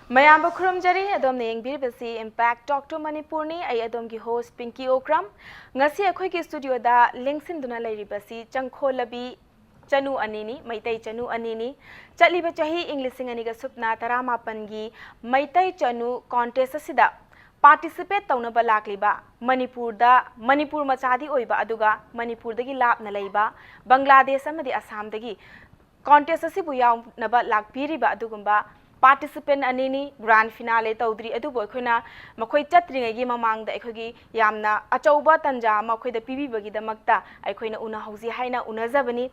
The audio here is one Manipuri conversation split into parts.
Mayamba Kurumjari, Adom Nengbir Basi, Impact Talk to Manipurni, I Adom ki host Pinky Okram. Ngasi Akwiki studio da links in Duna Lady Basi, Chanko Labi, Chanu Anini, Meetei Chanu Anini, Chatliba Chahi, English Aniga Supna, Tarama Pangi, Meetei Chanu, Contestant Sida. Participate taunaba lakliba Manipur machadi oiba aduga Manipur dagi lap na leiba Bangladesh amadi Assam dagi contest asibu yawnaba lakpiriba adugumba participant anini grand finale tawdri adubo akhona makhoi chatringagi mamangda aikhogi yamna achauba tanja makhoida pibibagi damakta aikhoina una hauji haina unajabani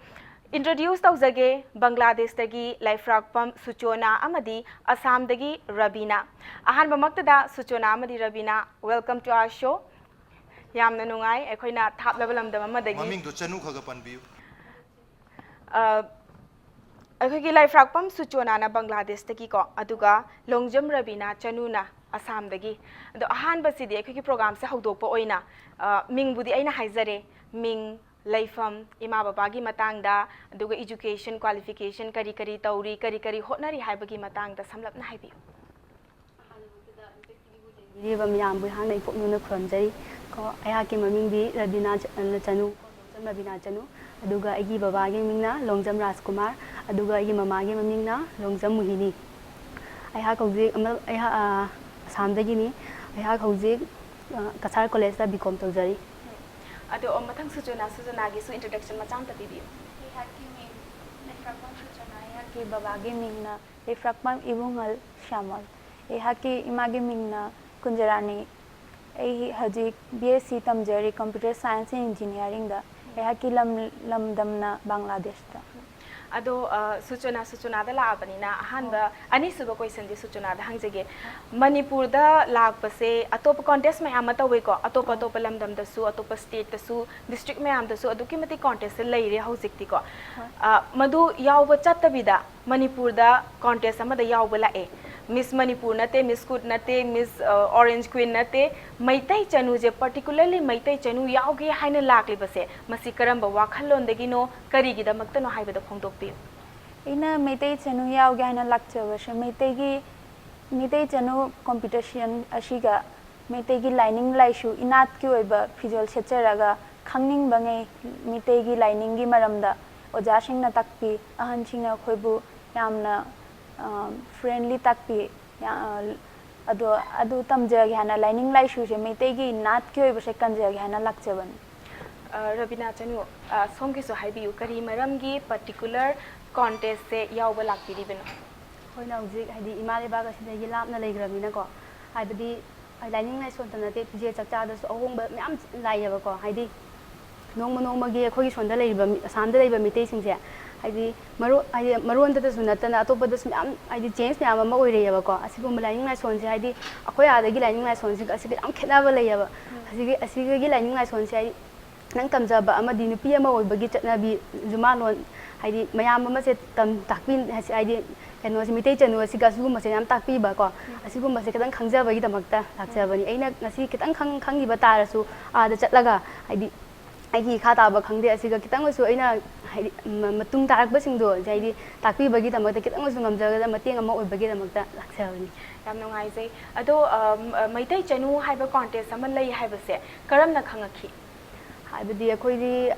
introduce tawjage Bangladesh dagi Leiphrakpam Suchona amadi Assam dagi Rabina ahanba maktada Suchona amadi Rabina welcome to our show yamna nungai aikhoina thap level amda amadagi maming do Chanu khaga panbiu अखोगी Leiphrakpam Suchona na Bangladesh dagi ko aduga Longjam Rabina Chanu na Assam dagi ado ahan basidi अखोगी program se hawdokpa oina ming budi aina haizare ming Leifam ima babagi matangda aduga education qualification kari kari tauri kari hotnari haibagi matangda samlapna haibi Ribam yambu hana ipoknuna khramjari ko ayaki maming bi Rabina Chanu Rabina Chanu aduga agi babagi mingna Longjam Rajkumar aduga agi mamagi mamingna Longjam Muhini ayha kauji amal ayha Assam-dagi ni ayha kauji Kasar College da BCom tawjari ado mathang Suchona gi su introduction macham ta bibiyo ayhaki ming Leiphrakpam Suchona ayhaki babagi mingna Leiphrakpam ibungal Shamal ayhaki imagi mingna Kunjarani ai haji BSc tamjari computer science and engineering da ayhaki lamdamna Bangladesh da ado Suchona da laabani na ahanba ani suba question di Suchona da hangjege Manipur da laagpase atop contest mayam atawe ko atop lamdam da su atop state da su district mayam da su aduki mati contest leire haujikti ko madu yawba chattabida Manipur da contest amada yawba lae Miss Manipur nate, Miss Kut nate, Miss Orange Queen nate, Meetei Chanu je particularly Meetei Chanu yauge haina lakli base masi karamba wakhallon degi no karigi da makta no haibada phongdokpi ina Meetei Chanu yauge haina lakchaba she Meetei Chanu competition ashiga Meetei gi lining laishu inat ki oiba phijol secharaga khangning bangai Meetei gi lining gi maramda oja singna takpi ahan singna khoibu yamna friendly takpi adu tamjagi hana lining laishu je Meetei gi nat ki oiba se kanjagi hana lakchaban Rabina Chanu somgi so haibiu kari maramgi particular contest se yawba lakpiri bino hoina hujik haidi imale baga sidagi lapna leigrabina ko haibadi lining lai son tanate je chakcha da so ahongba myam laiyaba ko haidi nongma gi khoi sonda leiba Assam da leiba Meetei singse haidi maron da sunatana atopa da myam haidi change myam ama oireyaba ko asigum lining lai son se haidi akhoi adagi lining lai son se asigi am khenaba leiyaba asigi gi lining lai son se haidi nang tamjaba amadi nupi ama oibagi chatnabi jumalon haidi mayam ama se tam takpin haidi keno Meetei Chanu asiga sugum se yam takpi ba ko asigum se kadang khangjaba gi damakta lakjabani aina ngasi kitang khangi ba tarasu ada chatlaga haidi aigi khata ba khangde asiga kitang su aina haidi matung tarak ba singdo haidi takpi ba gi damakta kitang su ngamjaga mateng ama oi ba gi damakta lakjabani yam nongai jai ado Meetei Chanu haiba contest ama lei haiba se karamna khangakhi haibadi akhoi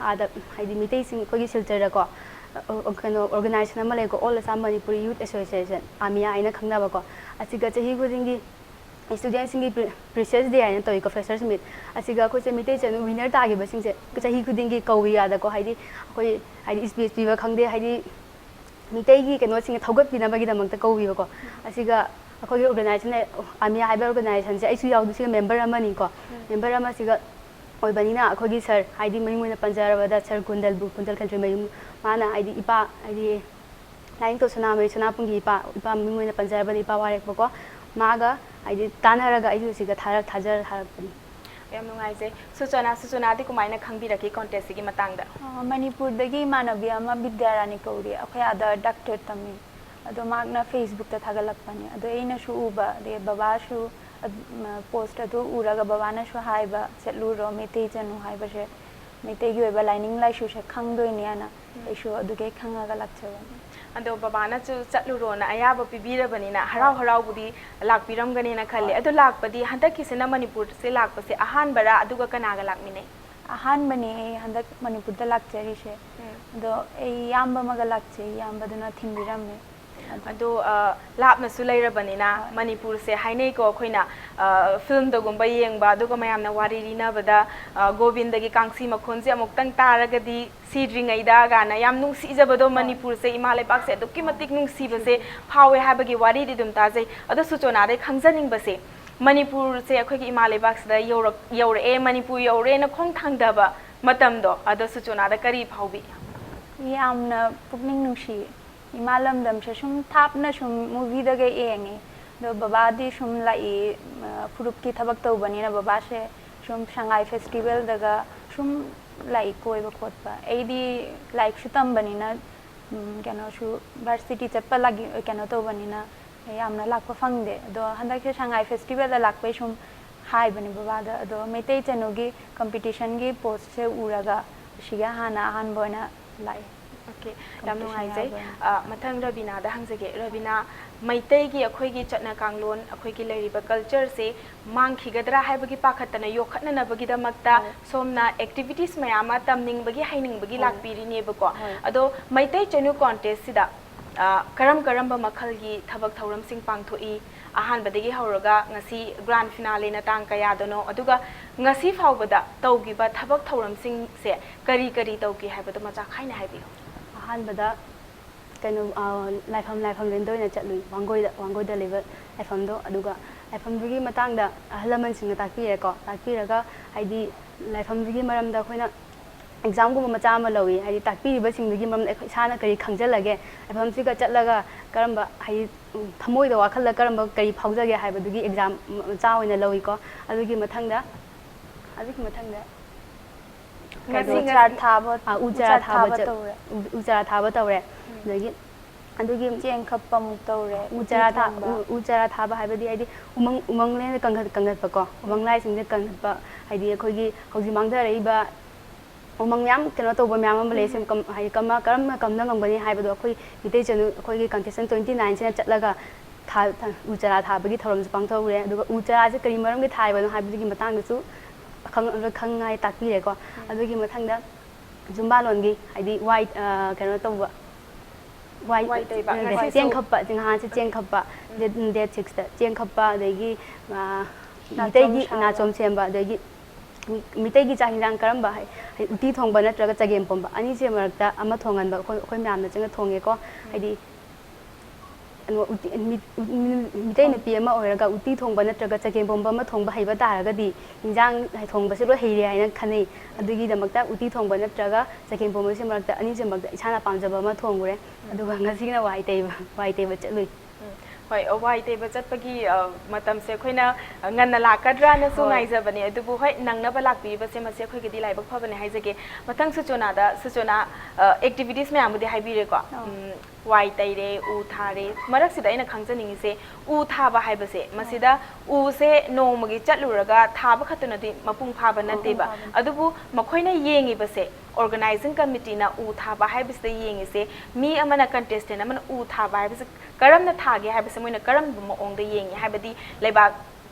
ada haidi Meetei sing khoi silchara ko organization ama lei ko all Assam Manipur Youth Association amia aina khangna ba ko asiga chahi khujingi student singi precious day aina toy ko freshers meet asiga khoi Meetei Chanu winner ta gi ba singse chahi khudingi kawi ada ko haidi khoi haidi speech piba khangde haidi Meetei gi keno sing thogat pina ba gi damang ta kawi ba ko asiga akhoi organization amia haiba organization se aisu yaw du siga member ama ni ko member ama siga oibanina akhoi sir haidi mainguna panjara da sir kundal country mayum mana haidi ipa haidi lain to sana pungi ipa mainguna panjara ba ipa warek ba ko maga haidi tanaraga aisu siga thajar harapani yam nongai jai Suchona di kumaina khangbiraki contest gi matangda Manipur dagi manabi ama Vidyarani kauri akhoi ada doctor tami ado magna Facebook ta thagalakpani ado aina shu uba de baba shu post ado uraga babana shu haiba chetlu ro Meetei Chanu haiba se Meetei gi oiba lining lai shu se khangdoi ni ana isu adu ke khangaga lakchawa ꯑꯗꯣ ꯕꯕꯥꯅꯁꯨ ꯆꯠꯂꯨꯔꯣꯅ ꯑꯌꯥꯕ ꯄꯤꯕꯤꯔꯕꯅꯤꯅ ꯍꯔꯥꯎ ꯍꯔꯥꯎꯕꯨꯗꯤ ꯂꯥꯛꯄꯤꯔꯝꯒꯅꯤꯅ ꯈꯜꯂꯦ ꯑꯗꯣ ꯂꯥꯛꯄꯗꯤ ꯍꯟꯗꯛꯀꯤꯁꯤꯅ ꯃꯅꯤꯄꯨꯔꯁꯦ ꯂꯥꯛꯄꯁꯦ ꯑꯍꯥꯟꯕꯔꯥ ꯑꯗꯨꯒ ꯀꯅꯥꯒ ꯂꯥꯛꯃꯤꯟꯅꯩ ꯑꯍꯥꯟꯕꯅꯦ ꯑꯩ ꯍꯟꯗꯛ ꯃꯅꯤꯄꯨꯔꯗ ꯂꯥꯛꯆꯔꯤꯁꯦ ꯑꯗꯣ ꯑꯩ ꯏꯌꯥꯝꯕ ꯑꯃꯒ ꯂꯥꯛꯆꯩ ꯏꯌꯥꯝꯕꯗꯨꯅ ꯊꯤꯟꯕꯤꯔꯝꯃꯦ ꯑꯗꯣ ꯂꯥꯞꯅꯁꯨ ꯂꯩꯔꯕꯅꯤꯅ ꯃꯅꯤꯄꯨꯔꯁꯦ ꯍꯥꯏꯅꯩꯀꯣ ꯑꯩꯈꯣꯏꯅ ꯐꯤꯜꯝꯗꯒꯨꯝꯕ ꯌꯦꯡꯕ ꯑꯗꯨꯒ ꯃꯌꯥꯝꯅ ꯋꯥꯔꯤ ꯂꯤꯅꯕꯗ ꯒꯣꯕꯤꯟꯗꯒꯤ ꯀꯥꯡꯁꯤ ꯃꯈꯣꯟꯁꯦ ꯑꯃꯨꯛꯇꯪ ꯇꯥꯔꯒꯗꯤ ꯁꯤꯗ꯭ꯔꯤꯉꯩꯗ ꯒꯥꯅ ꯌꯥꯝ ꯅꯨꯡꯁꯤꯖꯕꯗꯣ ꯃꯅꯤꯄꯨꯔꯁꯦ ꯏꯃꯥ ꯂꯩꯕꯥꯛꯁꯦ ꯑꯗꯨꯛꯀꯤ ꯃꯇꯤꯛ ꯅꯨꯡꯁꯤꯕꯁꯦ ꯐꯥꯎꯋꯦ ꯍꯥꯏꯕꯒꯤ ꯋꯥꯔꯤꯗꯤ ꯑꯗꯨꯝ ꯇꯥꯖꯩ ꯑꯗꯣ ꯁꯨꯆꯣꯅꯥꯗꯩ ꯈꯪꯖꯅꯤꯡꯕꯁꯦ ꯃꯅꯤꯄꯨꯔꯁꯦ ꯑꯩꯈꯣꯏꯒꯤ ꯏꯃꯥ ꯂꯩꯕꯥꯛꯁꯤꯗ ꯌꯧꯔꯛꯑꯦ ꯃꯅꯤꯄꯨꯔ ꯌꯧꯔꯦꯅ ꯈꯣꯡ ꯊꯥꯡꯊꯕ ꯃꯇꯝꯗꯣ ꯑꯗꯣ ꯁꯨꯆꯣꯅꯥꯗ ꯀꯔꯤ ꯐꯥꯎꯕꯤ ꯌꯥꯝꯅ ꯄꯨꯛꯅꯤꯡ ꯅꯨꯡꯁꯤ ꯏꯃꯥ ꯂꯝꯗꯝꯁꯦ ꯁꯨꯝ ꯊꯥꯞꯅ ꯁꯨꯝ ꯃꯨꯚꯤꯗꯒ ꯌꯦꯡꯉꯦ ꯑꯗꯣ ꯕꯕꯥꯗꯤ ꯁꯨꯝ ꯂꯥꯛꯏ ꯐꯨꯔꯨꯞꯀꯤ ꯊꯕꯛ ꯇꯧꯕꯅꯤꯅ ꯕꯕꯥꯁꯦ ꯁꯨꯝ ꯁꯉꯥꯏ ꯐꯦꯁꯇꯤꯚꯦꯜꯗꯒ ꯁꯨꯝ ꯂꯥꯛꯏ ꯀꯣꯏꯕ ꯈꯣꯠꯄ ꯑꯩꯗꯤ ꯂꯥꯏꯔꯤꯛꯁꯨ ꯇꯝꯕꯅꯤꯅ ꯀꯩꯅꯣꯁꯨ ꯚꯥꯔꯁꯤꯇꯤ ꯆꯠꯄ ꯀꯩꯅꯣ ꯇꯧꯕꯅꯤꯅ ꯌꯥꯝꯅ ꯂꯥꯛꯄ ꯐꯪꯗꯦ ꯑꯗꯣ ꯍꯟꯗꯛꯁꯦ ꯁꯉꯥꯏ ꯐꯦꯁꯇꯤꯚꯦꯜꯗ ꯂꯥꯛꯄꯩ ꯁꯨꯝ ꯍꯥꯏꯕꯅꯦ ꯕꯕꯥꯗ ꯑꯗꯣ ꯃꯩꯇꯩ ꯆꯅꯨꯒꯤ ꯀꯝꯄꯤꯇꯤꯁꯟꯒꯤ ꯄꯣꯁꯁꯦ ꯎꯔꯒ ꯁꯤꯒ ꯑꯍꯥꯟꯕ ꯑꯣꯏꯅ ꯂꯥꯛꯑꯦ ꯑꯣꯀꯦ ꯌꯥꯝ ꯅꯨꯡꯉꯥꯏꯖꯩ ꯃꯊꯪ ꯔꯕꯤꯅꯥꯗ ꯍꯪꯖꯒꯦ ꯔꯕꯤꯅꯥ ꯃꯩꯇꯩꯒꯤ ꯑꯩꯈꯣꯏꯒꯤ ꯆꯠꯅ ꯀꯥꯡꯂꯣꯟ ꯑꯩꯈꯣꯏꯒꯤ ꯂꯩꯔꯤꯕ ꯀꯜꯆꯔꯁꯦ ꯃꯥꯡꯈꯤꯒꯗ꯭ꯔꯥ ꯍꯥꯏꯕꯒꯤ ꯄꯥꯈꯠꯇꯅ ꯌꯣꯛꯈꯠꯅꯅꯕꯒꯤꯗꯃꯛꯇ ꯁꯣꯝꯅ ꯑꯦꯛꯇꯤꯚꯤꯇꯤꯁ ꯃꯌꯥꯝ ꯑꯃ ꯇꯝꯅꯤꯡꯕꯒꯤ ꯍꯩꯅꯤꯡꯕꯒꯤ ꯂꯥꯛꯄꯤꯔꯤꯅꯦꯕꯀꯣ ꯑꯗꯣ ꯃꯩꯇꯩ ꯆꯅꯨ ꯀꯣꯟꯇꯦꯁꯁꯤꯗ ꯀꯔꯝꯕ ꯃꯈꯜꯒꯤ ꯊꯕꯛ ꯊꯧꯔꯝꯁꯤꯡ ꯄꯥꯡꯊꯣꯛꯏ ꯑꯍꯥꯟꯕꯗꯒꯤ ꯍꯧꯔꯒ ꯉꯁꯤ ꯒ꯭ꯔꯥꯟ ꯐꯤꯅꯥꯂꯦꯅ ꯇꯥꯡ ꯀꯌꯥꯗꯅೋ ꯑꯗꯨꯒ ꯉꯁꯤ ꯐꯥꯎꯕꯗ ꯇꯧꯈꯤꯕ ꯊꯕꯛ ꯊꯧꯔꯝꯁꯤꯡꯁꯦ ꯀꯔꯤ ꯇꯧꯈꯤ ꯍꯥꯏꯕꯗꯣ ꯃꯆꯥ ꯈꯥꯏꯅ ꯍꯥꯏꯕꯤꯌꯨ ꯑꯍꯥꯟꯕꯗ ꯀꯩꯅꯣ ꯂꯥꯏꯐꯝ ꯂꯦꯟꯗ ꯑꯣꯏꯅ ꯆꯠꯂꯨꯏ ꯋꯥꯡꯒꯣꯏꯗ ꯂꯩꯕ ꯂꯥꯏꯐꯝꯗꯣ ꯑꯗꯨꯒ ꯂꯥꯏꯐꯝꯗꯨꯒꯤ ꯃꯇꯥꯡꯗ ꯑꯍꯜ ꯂꯃꯟꯁꯤꯡꯅ ꯇꯥꯛꯄꯤꯔꯦꯀꯣ ꯇꯥꯛꯄꯤꯔꯒ ꯍꯥꯏꯗꯤ ꯂꯥꯏꯐꯝꯗꯨꯒꯤ ꯃꯔꯝꯗ ꯑꯩꯈꯣꯏꯅ ꯑꯦꯛꯖꯥꯝꯒꯨꯝꯕ ꯃꯆꯥ ꯑꯃ ꯂꯧꯏ ꯍꯥꯏꯗꯤ ꯇꯥꯛꯄꯤꯔꯤꯕꯁꯤꯡꯗꯨꯒꯤ ꯃꯔꯝꯗ ꯑꯩꯈꯣꯏ ꯏꯁꯥꯅ ꯀꯔꯤ ꯈꯪꯖꯜꯂꯒꯦ ꯂꯥꯏꯐꯝꯁꯤꯒ ꯆꯠꯂꯒ ꯀꯔꯝꯕ ꯍꯥꯏꯗꯤ ꯊꯃꯣꯏꯗ ꯋꯥꯈꯜꯗ ꯀꯔꯝꯕ ꯀꯔꯤ ꯐꯥꯎꯖꯒꯦ ꯍꯥꯏꯕꯗꯨꯒꯤ ꯑꯦꯛꯖꯥꯝ ꯃꯆꯥ ꯑꯣꯏꯅ ꯂꯧꯏꯀꯣ ꯑꯗꯨꯒꯤ ꯃꯊꯪꯗ ꯎ ꯆꯥꯔꯥ ꯊꯥꯕ ꯇꯧꯔꯦ ꯑꯗꯒꯤ ꯑꯗꯨꯒꯤ ꯆꯦꯡ ꯈꯞꯄ ꯑꯃꯨꯛ ꯇꯧꯔꯦ ꯎ ꯆꯥꯔꯥ ꯊꯥꯕ ꯍꯥꯏꯕꯗꯤ ꯍꯥꯏꯗꯤ ꯎꯃꯪꯂꯦꯟꯗ ꯀꯪꯍꯠꯄꯀꯣ ꯎꯃꯪ ꯂꯥꯏꯁꯤꯡꯁꯦ ꯀꯪꯍꯠꯄ ꯍꯥꯏꯗꯤ ꯑꯩꯈꯣꯏꯒꯤ ꯍꯧꯖꯤꯛ ꯃꯥꯡꯊꯔꯛꯏꯕ ꯎꯃꯪ ꯃꯌꯥꯝ ꯀꯩꯅꯣ ꯇꯧꯕ ꯃꯌꯥꯝ ꯑꯃ ꯂꯩ ꯍꯥꯏꯗꯤ ꯀꯔꯝꯅ ꯀꯝꯅ ꯉꯝꯒꯅꯤ ꯍꯥꯏꯕꯗꯣ ꯑꯩꯈꯣꯏ ꯃꯤꯇꯩ ꯆꯅꯨ ꯑꯩꯈꯣꯏꯒꯤ ꯀꯟꯇꯦꯁꯇꯦꯟ 29ꯁꯤꯅ ꯆꯠꯂꯒ ꯎ ꯆꯥꯔꯥ ꯊꯥꯕꯒꯤ ꯊꯧꯔꯝꯁꯨ ꯄꯥꯡꯊꯣꯛꯎꯔꯦ ꯑꯗꯨꯒ ꯎ ꯆꯥꯔꯥꯁꯦ ꯀꯔꯤ ꯃꯔꯝꯒꯤ ꯊꯥꯏꯕꯅꯣ ꯍꯥꯏꯕꯗꯨꯒꯤ ꯃꯇꯥꯡꯗꯁꯨ ꯈꯪꯉꯥꯏ ꯇꯥꯛꯄꯤꯔꯦꯀꯣ ꯑꯗꯨꯒꯤ ꯃꯊꯪꯗ ꯖꯨꯝꯕꯥꯂꯣꯟꯒꯤ ꯍꯥꯏꯗꯤ ꯀꯩꯅꯣ ꯇꯧꯕ ꯆꯦꯡ ꯈꯞꯄ ꯅꯍꯥꯟꯁꯦ ꯆꯦꯡ ꯈꯞꯄ ꯗꯦꯠ 6ꯇ ꯆꯦꯡ ꯈꯞꯄ ꯑꯗꯒꯤ ꯃꯤꯇꯩꯒꯤ ꯅꯥꯆꯣꯝ ꯁꯦꯝꯕ ꯑꯗꯒꯤ ꯃꯤꯇꯩꯒꯤ ꯆꯥꯛ ꯍꯤꯟꯖꯥꯡ ꯀꯔꯝꯕ ꯎꯇꯤ ꯊꯣꯡꯕ ꯅꯠꯇ꯭ꯔꯒ ꯆꯒꯦꯝ ꯄꯣꯝꯕ ꯑꯅꯤꯁꯤ ꯃꯔꯛꯇ ꯑꯃ ꯊꯣꯡꯍꯟꯕ ꯑꯩꯈꯣꯏ ꯃꯌꯥꯝꯅ ꯆꯪꯅ ꯊꯣꯡꯉꯦꯀꯣ ꯍꯥꯏꯗꯤ ꯃꯤꯇꯩ ꯅꯨꯄꯤ ꯑꯃ ꯑꯣꯏꯔꯒ ꯎꯇꯤ ꯊꯣꯡꯕ ꯅꯠꯇ꯭ꯔꯒ ꯆꯒꯦꯝ ꯄꯣꯝꯕ ꯑꯃ ꯊꯣꯡꯕ ꯍꯩꯕ ꯇꯥꯔꯒꯗꯤ ꯏꯟꯖꯥꯡ ꯊꯣꯡꯕꯁꯦ ꯂꯣꯏ ꯍꯩꯔꯦ ꯍꯥꯏꯅ ꯈꯟꯅꯩ ꯑꯗꯨꯒꯤꯗꯃꯛꯇ ꯎꯇꯤ ꯊꯣꯡꯕ ꯅꯠꯇ꯭ꯔꯒ ꯆꯒꯦꯝ ꯄꯣꯝꯕꯁꯤ ꯃꯔꯛꯇ ꯑꯅꯤꯁꯤ ꯃꯔꯛꯇ ꯏꯁꯥꯅ ꯄꯥꯝꯖꯕ ꯑꯃ ꯊꯣꯡꯉꯨꯔꯦ ꯑꯗꯨꯒ ꯉꯁꯤꯅ ꯋꯥꯏ ꯇꯩꯕ ꯆꯠꯂꯨꯏ ꯍꯣꯏ ꯋꯥꯏ ꯇꯩꯕ ꯆꯠꯄꯒꯤ ꯃꯇꯝꯁꯦ ꯑꯩꯈꯣꯏꯅ ꯉꯟꯅ ꯂꯥꯛꯀꯗ꯭ꯔꯥꯅꯁꯨ ꯉꯥꯏꯖꯕꯅꯦ ꯑꯗꯨꯕꯨ ꯍꯣꯏ ꯅꯪꯅꯕ ꯂꯥꯛꯄꯤꯔꯤꯕꯁꯦ ꯃꯁꯤ ꯑꯩꯈꯣꯏꯒꯤꯗꯤ ꯂꯥꯏꯕꯛ ꯐꯕꯅꯦ ꯍꯥꯏꯖꯒꯦ ꯃꯊꯪ ꯁꯨꯆꯣꯅꯥ ꯑꯦꯛꯇꯤꯚꯤꯇꯤꯁ ꯃꯌꯥꯝꯕꯨꯗꯤ ꯍꯥꯏꯕꯤꯔꯦꯀꯣ ꯋꯥꯏ ꯇꯩꯔꯦ ꯎ ꯊꯥꯔꯦ ꯃꯔꯛꯁꯤꯗ ꯑꯩꯅ ꯈꯪꯖꯅꯤꯡꯉꯤꯁꯦ ꯎ ꯊꯥꯕ ꯍꯥꯏꯕꯁꯦ ꯃꯁꯤꯗ ꯎꯁꯦ ꯅꯣꯡꯃꯒꯤ ꯆꯠꯂꯨꯔꯒ ꯊꯥꯕ ꯈꯛꯇꯅꯗꯤ ꯃꯄꯨꯡ ꯐꯥꯕ ꯅꯠꯇꯦꯕ ꯑꯗꯨꯕꯨ ꯃꯈꯣꯏꯅ ꯌꯦꯡꯉꯤꯕꯁꯦ ꯑꯣꯔꯒꯅꯥꯏꯖꯤꯡ ꯀꯃꯤꯇꯤꯅ ꯎ ꯊꯥꯕ ꯍꯥꯏꯕꯁꯤꯗ ꯌꯦꯡꯉꯤꯁꯦ ꯃꯤ ꯑꯃꯅ ꯀꯟꯇꯦꯁꯇꯦꯟ ꯑꯃꯅ ꯎ ꯊꯥꯕ ꯍꯥꯏꯕꯁꯦ ꯀꯔꯝꯅ ꯊꯥꯒꯦ ꯍꯥꯏꯕꯁꯦ ꯃꯣꯏꯅ ꯀꯔꯝꯕ ꯃꯑꯣꯡꯗ ꯌꯦꯡꯉꯤ ꯍꯥꯏꯕꯗꯤ ꯂꯩꯕꯥꯛ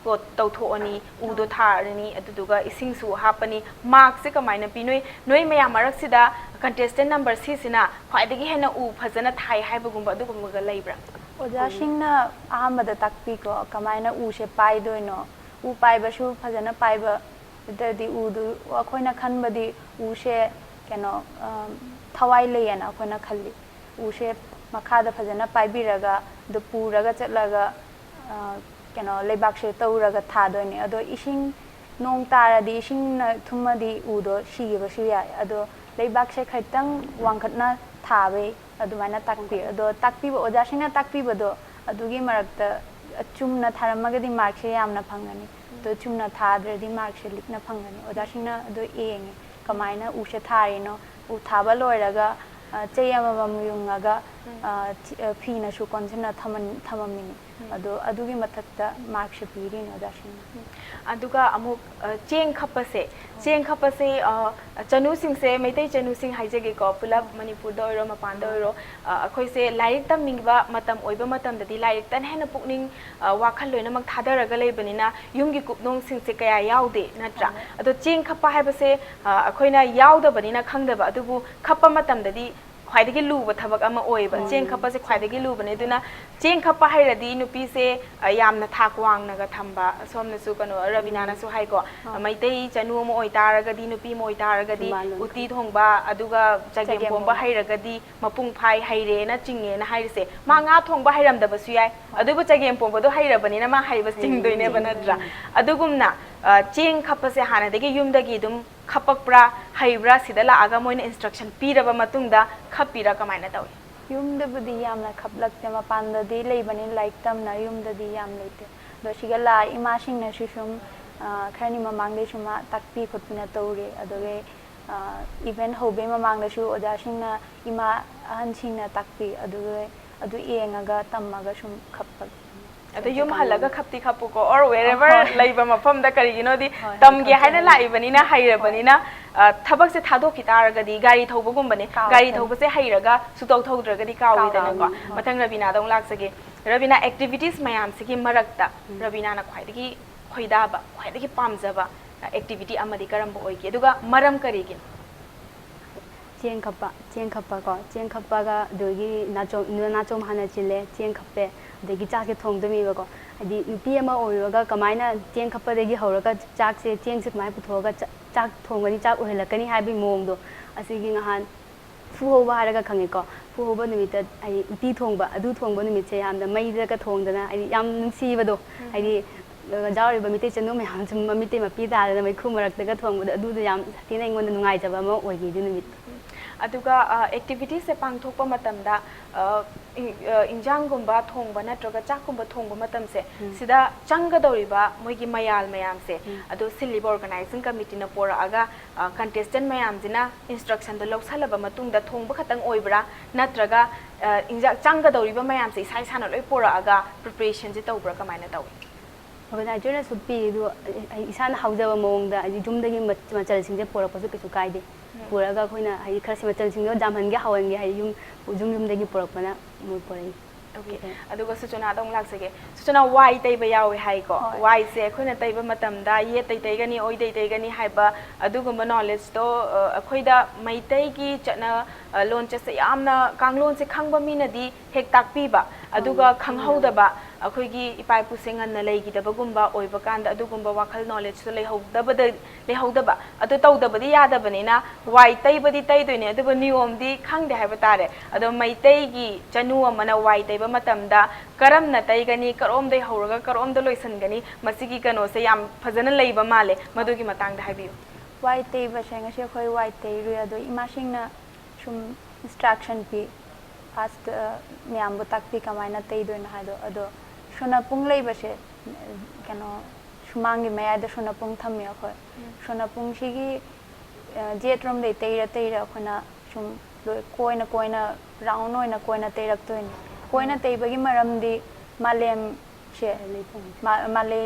ꯇꯧꯊꯣꯛꯑꯅꯤ ꯎꯗꯣ ꯊꯥꯔꯅꯤ ꯑꯗꯨꯗꯨꯒ ꯏꯁꯤꯡꯁꯨ ꯍꯥꯞꯄꯅꯤ ꯃꯥꯔꯛꯁꯦ ꯀꯃꯥꯏꯅ ꯄꯤ ꯅꯣꯏ ꯃꯌꯥꯝ ꯃꯔꯛꯁꯤꯗ ꯀꯟꯇꯦꯁꯇꯦꯟ ꯅꯝꯕꯔ ꯁꯤꯁꯤꯅ ꯈ꯭ꯋꯥꯏꯗꯒꯤ ꯍꯦꯟꯅ ꯎ ꯐꯖꯅ ꯊꯥꯏ ꯍꯥꯏꯕꯒꯨꯝꯕ ꯑꯗꯨꯒꯨꯝꯕꯒ ꯂꯩꯕ꯭ꯔꯥ ꯑꯣꯖꯥꯁꯤꯡꯅ ꯑꯍꯥꯟꯕꯗ ꯇꯥꯛꯄꯤꯀꯣ ꯀꯃꯥꯏꯅ ꯎꯁꯦ ꯄꯥꯏꯗꯣꯏꯅꯣ ꯎ ꯄꯥꯏꯕꯁꯨ ꯐꯖꯅ ꯄꯥꯏꯕ ꯑꯗꯨꯗꯤ ꯎꯗꯨ ꯑꯩꯈꯣꯏꯅ ꯈꯟꯕꯗꯤ ꯎꯁꯦ ꯀꯩꯅꯣ ꯊꯋꯥꯏ ꯂꯩꯌꯦꯅ ꯑꯩꯈꯣꯏꯅ ꯈꯜꯂꯤ ꯎꯁꯦ ꯃꯈꯥꯗ ꯐꯖꯅ ꯄꯥꯏꯕꯤꯔꯒ ꯑꯗꯨ ꯄꯨꯔꯒ ꯆꯠꯂꯒ ꯀꯩꯅꯣ ꯂꯩꯕꯥꯛꯁꯦ ꯇꯧꯔꯒ ꯊꯥꯗꯣꯏꯅꯦ ꯑꯗꯣ ꯏꯁꯤꯡ ꯅꯣꯡ ꯇꯥꯔꯗꯤ ꯏꯁꯤꯡꯅ ꯊꯨꯝꯃꯗꯤ ꯎꯗꯣ ꯁꯤꯈꯤꯕꯁꯨ ꯌꯥꯏ ꯑꯗꯣ ꯂꯩꯕꯥꯛꯁꯦ ꯈꯤꯇꯪ ꯋꯥꯡꯈꯠꯅ ꯊꯥꯕꯩ ꯑꯗꯨꯃꯥꯏꯅ ꯇꯥꯛꯄꯤ ꯑꯗꯣ ꯇꯥꯛꯄꯤꯕ ꯑꯣꯖꯥꯁꯤꯡꯅ ꯇꯥꯛꯄꯤꯕꯗꯣ ꯑꯗꯨꯒꯤ ꯃꯔꯛꯇ ꯆꯨꯝꯅ ꯊꯥꯔꯝꯃꯒꯗꯤ ꯃꯥꯔꯛꯁꯦ ꯌꯥꯝꯅ ꯐꯪꯒꯅꯤ ꯑꯗꯣ ꯆꯨꯝꯅ ꯊꯥꯗ꯭ꯔꯗꯤ ꯃꯥꯔꯛꯁꯦ ꯂꯤꯛꯅ ꯐꯪꯒꯅꯤ ꯑꯣꯖꯥꯁꯤꯡꯅ ꯑꯗꯣ ꯌꯦꯡꯉꯦ ꯀꯃꯥꯏꯅ ꯎꯁꯦ ꯊꯥꯔꯤꯅꯣ ꯎ ꯊꯥꯕ ꯂꯣꯏꯔꯒ ꯆꯩ ꯑꯃꯃꯝ ꯌꯨꯡꯉꯒ ꯐꯤꯅꯁꯨ ꯀꯣꯟꯁꯤꯟꯅ ꯊꯝꯃꯝꯃꯤꯅꯤ ꯑꯗꯣ ꯑꯗꯨꯒꯤ ꯃꯊꯛꯇ ꯃꯥꯔꯛꯁꯨ ꯄꯤꯔꯤꯅꯤ ꯑꯣꯖꯥꯁꯤꯡꯅ ꯑꯗꯨꯒ ꯑꯃꯨꯛ ꯆꯦꯡ ꯈꯞꯄꯁꯦ ꯆꯅꯨꯁꯤꯡꯁꯦ ꯃꯩꯇꯩ ꯆꯅꯨꯁꯤꯡ ꯍꯥꯏꯖꯒꯦꯀꯣ ꯄꯨꯂꯞ ꯃꯅꯤꯄꯨꯔꯗ ꯑꯣꯏꯔꯣ ꯃꯄꯥꯟꯗ ꯑꯣꯏꯔꯣ ꯑꯩꯈꯣꯏꯁꯦ ꯂꯥꯏꯔꯤꯛ ꯇꯝꯅꯤꯡꯕ ꯃꯇꯝ ꯑꯣꯏꯕ ꯃꯇꯝꯗꯗꯤ ꯂꯥꯏꯔꯤꯛꯇꯅ ꯍꯦꯟꯅ ꯄꯨꯛꯅꯤꯡ ꯋꯥꯈꯜ ꯂꯣꯏꯅꯃꯛ ꯊꯥꯗꯔꯒ ꯂꯩꯕꯅꯤꯅ ꯌꯨꯝꯒꯤ ꯀꯨꯞꯅꯣꯝꯁꯤꯡꯁꯦ ꯀꯌꯥ ꯌꯥꯎꯗꯦ ꯅꯠꯇ꯭ꯔꯥ ꯑꯗꯣ ꯆꯦꯡ ꯈꯞꯄ ꯍꯥꯏꯕꯁꯦ ꯑꯩꯈꯣꯏꯅ ꯌꯥꯎꯗꯕꯅꯤꯅ ꯈꯪꯗꯕ ꯑꯗꯨꯕꯨ ꯈꯞꯄ ꯃꯇꯝꯗꯗꯤ ꯈ꯭ꯋꯥꯏꯗꯒꯤ ꯂꯨꯕ ꯊꯕꯛ ꯑꯃ ꯑꯣꯏꯕ ꯆꯦꯡ ꯈꯞꯄꯁꯦ ꯈ꯭ꯋꯥꯏꯗꯒꯤ ꯂꯨꯕꯅꯦ ꯑꯗꯨꯅ ꯆꯦꯡ ꯈꯞꯄ ꯍꯩꯔꯗꯤ ꯅꯨꯄꯤꯁꯦ ꯌꯥꯝꯅ ꯊꯥꯛ ꯋꯥꯡꯅꯒ ꯊꯝꯕ ꯁꯣꯝꯅꯁꯨ ꯀꯩꯅꯣ ꯔꯕꯤꯅꯥꯅꯁꯨ ꯍꯥꯏꯀꯣ ꯃꯩꯇꯩ ꯆꯅꯨ ꯑꯃ ꯑꯣꯏꯇꯥꯔꯒꯗꯤ ꯅꯨꯄꯤ ꯑꯃ ꯑꯣꯏꯇꯥꯔꯒꯗꯤ ꯎꯇꯤ ꯊꯣꯡꯕ ꯑꯗꯨꯒ ꯆꯒꯦꯝ ꯄꯣꯝꯕ ꯍꯩꯔꯒꯗꯤ ꯃꯄꯨꯡ ꯐꯥꯏ ꯍꯩꯔꯦꯅ ꯆꯤꯡꯉꯦꯅ ꯍꯥꯏꯔꯤꯁꯦ ꯃꯥ ꯉꯥ ꯊꯣꯡꯕ ꯍꯩꯔꯝꯗꯕꯁꯨ ꯌꯥꯏ ꯑꯗꯨꯕꯨ ꯆꯒꯦꯝ ꯄꯣꯝꯕꯗꯣ ꯍꯩꯔꯕꯅꯤ나 ꯃꯥ ꯍꯩꯕ ꯆꯤꯡꯗꯣꯏꯅꯦꯕ ꯅꯠꯇ꯭ꯔꯥ ꯑꯗꯨꯒꯨꯝꯅ ꯆꯦꯡ ꯈꯞꯄꯁꯦ ꯍꯥꯟꯅꯗꯒꯤ ꯌꯨꯝꯗꯒꯤ ꯑꯗꯨꯝ ꯈꯞꯄꯛꯄ꯭ꯔꯥ ꯍꯩꯕ꯭ꯔꯥ ꯁꯤꯗ ꯂꯥꯛꯑꯒ ꯃꯣꯏꯅ ꯏꯟꯁꯇ꯭ꯔꯛꯁꯟ ꯄꯤꯔꯕ ꯃꯇꯨꯡꯗ ꯈꯞꯄꯤꯔꯥ ꯀꯃꯥꯏꯅ ꯇꯧꯏ ꯌꯨꯝꯗꯕꯨꯗꯤ ꯌꯥꯝꯅ ꯈꯞꯂꯛꯇꯦ ꯃꯄꯥꯟꯗꯗꯤ ꯂꯩꯕꯅꯤꯅ ꯂꯥꯏꯔꯤꯛ ꯇꯝꯅ ꯌꯨꯝꯗꯗꯤ ꯌꯥꯝ ꯂꯩꯇꯦ ꯑꯗꯣ ꯁꯤꯒ ꯂꯥꯛꯑ ꯏꯃꯥꯁꯤꯡꯅꯁꯨ ꯁꯨꯝ ꯈꯔꯅꯤ ꯃꯃꯥꯡꯗꯩꯁꯨ ꯇꯥꯛꯄꯤ ꯈꯣꯠꯄꯤꯅ ꯇꯧꯔꯦ ꯑꯗꯨꯒ ꯏꯚꯦꯟ ꯍꯧꯕꯩ ꯃꯃꯥꯡꯗꯁꯨ ꯑꯣꯖꯥꯁꯤꯡꯅ ꯏꯃꯥ ꯑꯍꯟꯁꯤꯡꯅ ꯇꯥꯛꯄꯤ ꯑꯗꯨꯒ ꯑꯗꯨ ꯌꯦꯡꯉꯒ ꯇꯝꯃꯒ ꯁꯨꯝ ꯈꯞꯄ ꯑꯗꯣ ꯌꯨꯝ ꯍꯜꯂꯒ ꯈꯞꯇꯤ ꯈꯞꯄꯨꯀꯣ ꯑꯣꯔ ꯋꯦꯔꯦꯚꯔ ꯂꯩꯕ ꯃꯐꯝꯗ ꯀꯔꯤꯒꯤꯅꯣꯗꯤ ꯇꯝꯒꯦ ꯍꯥꯏꯅ ꯂꯥꯛꯏꯕꯅꯤꯅ ꯍꯩꯔꯕꯅꯤꯅ ꯊꯕꯛꯁꯦ ꯊꯥꯗꯣꯛꯈꯤ ꯇꯥꯔꯒꯗꯤ ꯒꯥꯔꯤ ꯊꯧꯕꯒꯨꯝꯕꯅꯦ ꯒꯥꯔꯤ ꯊꯧꯕꯁꯦ ꯍꯩꯔꯒ ꯁꯨꯇꯧ ꯊꯧꯗ꯭ꯔꯒꯗꯤ ꯀꯥꯎꯋꯤꯗꯅꯀꯣ ꯃꯊꯪ ꯔꯕꯤꯅꯥꯗ ꯑꯃꯨꯛ ꯂꯥꯛꯆꯒꯦ ꯔꯕꯤꯅꯥ ꯑꯦꯛꯇꯤꯚꯤꯇꯤꯁ ꯃꯌꯥꯝꯁꯤꯒꯤ ꯃꯔꯛꯇ ꯔꯕꯤꯅꯥꯅ ꯈ꯭ꯋꯥꯏꯗꯒꯤ ꯈꯣꯏꯗꯥꯕ ꯈ꯭ꯋꯥꯏꯗꯒꯤ ꯄꯥꯝꯖꯕ ꯑꯦꯛꯇꯤꯚꯤꯇꯤ ꯑꯃꯗꯤ ꯀꯔꯝꯕ ꯑꯣꯏꯒꯦ ꯑꯗꯨꯒ ꯃꯔꯝ ꯀꯔꯤꯒꯤꯅꯣ ꯆꯦꯡ ꯈꯞꯄ ꯀꯣ ꯆꯦꯡ ꯈꯞꯄꯒ ꯑꯗꯒꯤ ꯅꯥꯆꯣꯝ ꯍꯥꯟꯅ ꯆꯤꯜꯂꯦ ꯆꯦꯡ ꯈꯞꯄꯦ ꯑꯗꯒꯤ ꯆꯥꯛꯁꯦ ꯊꯣꯡꯗꯣꯏꯅꯦꯕꯀꯣ ꯍꯥꯏꯗꯤ ꯅꯨꯄꯤ ꯑꯃ ꯑꯣꯏꯔꯒ ꯀꯃꯥꯏꯅ ꯆꯦꯡ ꯈꯞꯄꯗꯒꯤ ꯍꯧꯔꯒ ꯆꯦꯡꯁꯦ ꯀꯃꯥꯏꯅ ꯄꯨꯊꯣꯛꯑꯒ ꯆꯥꯛ ꯊꯣꯡꯒꯅꯤ ꯆꯥꯛ ꯑꯣꯏꯍꯜꯂꯛꯀꯅꯤ ꯍꯥꯏꯕꯒꯤ ꯃꯑꯣꯡꯗꯣ ꯑꯁꯤꯒꯤ ꯅꯍꯥꯟ ꯐꯨꯍꯧꯕ ꯍꯥꯏꯔꯒ ꯈꯪꯉꯦꯀꯣ ꯐꯨꯍꯧꯕ ꯅꯨꯃꯤꯠꯇ ꯍꯥꯏꯗꯤ ꯎꯇꯤ ꯊꯣꯡꯕ ꯑꯗꯨ ꯊꯣꯡꯕ ꯅꯨꯃꯤꯠꯁꯦ ꯌꯥꯝꯅ ꯃꯩꯗꯒ ꯊꯣꯡꯗꯅ ꯍꯥꯏꯗꯤ ꯌꯥꯝ ꯅꯨꯡꯁꯤꯕꯗꯣ ꯍꯥꯏꯗꯤ ꯌꯥꯎꯔꯤꯕ ꯃꯤꯇꯩ ꯆꯅꯨ ꯃꯌꯥꯝ ꯁꯨꯝ ꯃꯤꯇꯩ ꯃꯄꯤ ꯇꯥꯗꯅ ꯃꯩꯈꯨ ꯃꯔꯛꯇꯒ ꯊꯣꯡꯕꯗꯣ ꯑꯗꯨꯗꯣ ꯌꯥꯝ ꯊꯤꯅ ꯑꯩꯉꯣꯟꯗ ꯅꯨꯡꯉꯥꯏꯖꯕ ꯑꯃ ꯑꯣꯏꯈꯤ ꯑꯗꯨ ꯅꯨꯃꯤꯠꯇꯣ ꯑꯗꯨꯒ ꯑꯦꯛꯇꯤꯚꯤꯇꯤꯁꯁꯦ ꯄꯥꯡꯊꯣꯛꯄ ꯃꯇꯝꯗ ꯏꯟꯖꯥꯡꯒꯨꯝꯕ ꯊꯣꯡꯕ ꯅꯠꯇ꯭ꯔꯒ ꯆꯥꯛꯀꯨꯝꯕ ꯊꯣꯡꯕ ꯃꯇꯝꯁꯦ ꯁꯤꯗ ꯆꯪꯒꯗꯧꯔꯤꯕ ꯃꯣꯏꯒꯤ ꯃꯌꯥꯜ ꯃꯌꯥꯝꯁꯦ ꯑꯗꯨ ꯁꯤꯜꯂꯤꯕ ꯑꯣꯔꯒꯅꯥꯏꯖꯤꯡ ꯀꯃꯤꯇꯤꯅ ꯄꯣꯔꯛꯑꯒ ꯀꯟꯇꯦꯁꯇꯦꯟ ꯃꯌꯥꯝꯁꯤꯅ ꯏꯟꯁꯇ꯭ꯔꯛꯁꯟꯗꯣ ꯂꯧꯁꯜꯂꯕ ꯃꯇꯨꯡꯗ ꯊꯣꯡꯕ ꯈꯛꯇꯪ ꯑꯣꯏꯕ꯭ꯔꯥ ꯅꯠꯇ꯭ꯔꯒ ꯆꯪꯒꯗꯧꯔꯤꯕ ꯃꯌꯥꯝꯁꯦ ꯏꯁꯥ ꯏꯁꯥꯅ ꯂꯣꯏ ꯄꯣꯔꯛꯑꯒ ꯄ꯭ꯔꯤꯄꯦꯔꯦꯁꯟꯁꯦ ꯇꯧꯕ꯭ꯔꯥ ꯀꯃꯥꯏꯅ ꯇꯧꯏ ꯑꯣꯔꯒꯅꯥꯏꯖꯔꯅꯁꯨ ꯄꯤ ꯑꯗꯨ ꯏꯁꯥꯅ ꯍꯧꯖꯕ ꯃꯑꯣꯡꯗ ꯍꯥꯏꯗꯤ ꯌꯨꯝꯗꯒꯤ ꯃꯆꯜꯁꯤꯡꯁꯦ ꯄꯣꯔꯛꯄꯁꯨ ꯀꯩꯁꯨ ꯀꯥꯏꯗꯦ ꯄꯨꯔꯒ ꯑꯩꯈꯣꯏꯅ ꯍꯥꯏꯗꯤ ꯈꯔ ꯃꯆꯜꯁꯤꯡꯗꯣ ꯌꯥꯝꯍꯟꯒꯦ ꯍꯥꯎꯍꯟꯒꯦ ꯍꯥꯏꯗꯤ ꯌꯨꯝꯗꯒꯤ ꯄꯨꯔꯛꯄꯅ ꯃꯣꯏ ꯄꯣꯔꯛꯏ ओके अदुगा सुचनादा अमुक लाक्सगे सुचना वाई तैबा यावे हाइको वाई से अखोइना तैबा मतमदा ये तैगनी ओइ तैगनी हाइबा अदुगुम्बा नॉलेज तो अखोइदा मैतैगी चना लोनचे से यामना कांगलोन से खंगबा मिनदी हेक ताकपीबा अदुगा खंगहौदबा अखोइगी इपाइपु सेंगन लैगिदबगुम्बा ओइबा कांदा अदुगुम्बा वाखल नॉलेज तो लेहौदबा अदु तौदबदी यादबनिना वाई तैबदी तैदोइने अदुबा नियमदी खंगदे हाइबा तारे अदो मैतैगी चनु अमना वाई तैबा मतमदा करमना तैगनी करोमदै हौरगा करोमदा लोइसनगनी मसिगी कनोसे याम फजना लैबा माले मदुगी मतंगदा हाइबियो वाई तैबा सेंगसे खोइ वाई तैरु अदो इमासिंगना सुम इंस्ट्रक्शन पी फास्ट म्यामबो ताकपी कमाइना तैदोइना हाइदो अदो सोनापुंग लैबसे कनो सुमांगी मयादा सोनापुंग थम्मे अखोइ सोनापुंग सिगी जेट्रोम दे तैरा अखोना सुम कोइना राउंड ओइना कोइना तैरक्तोइनी कोइना तैबगी मरमदी मालेम से माले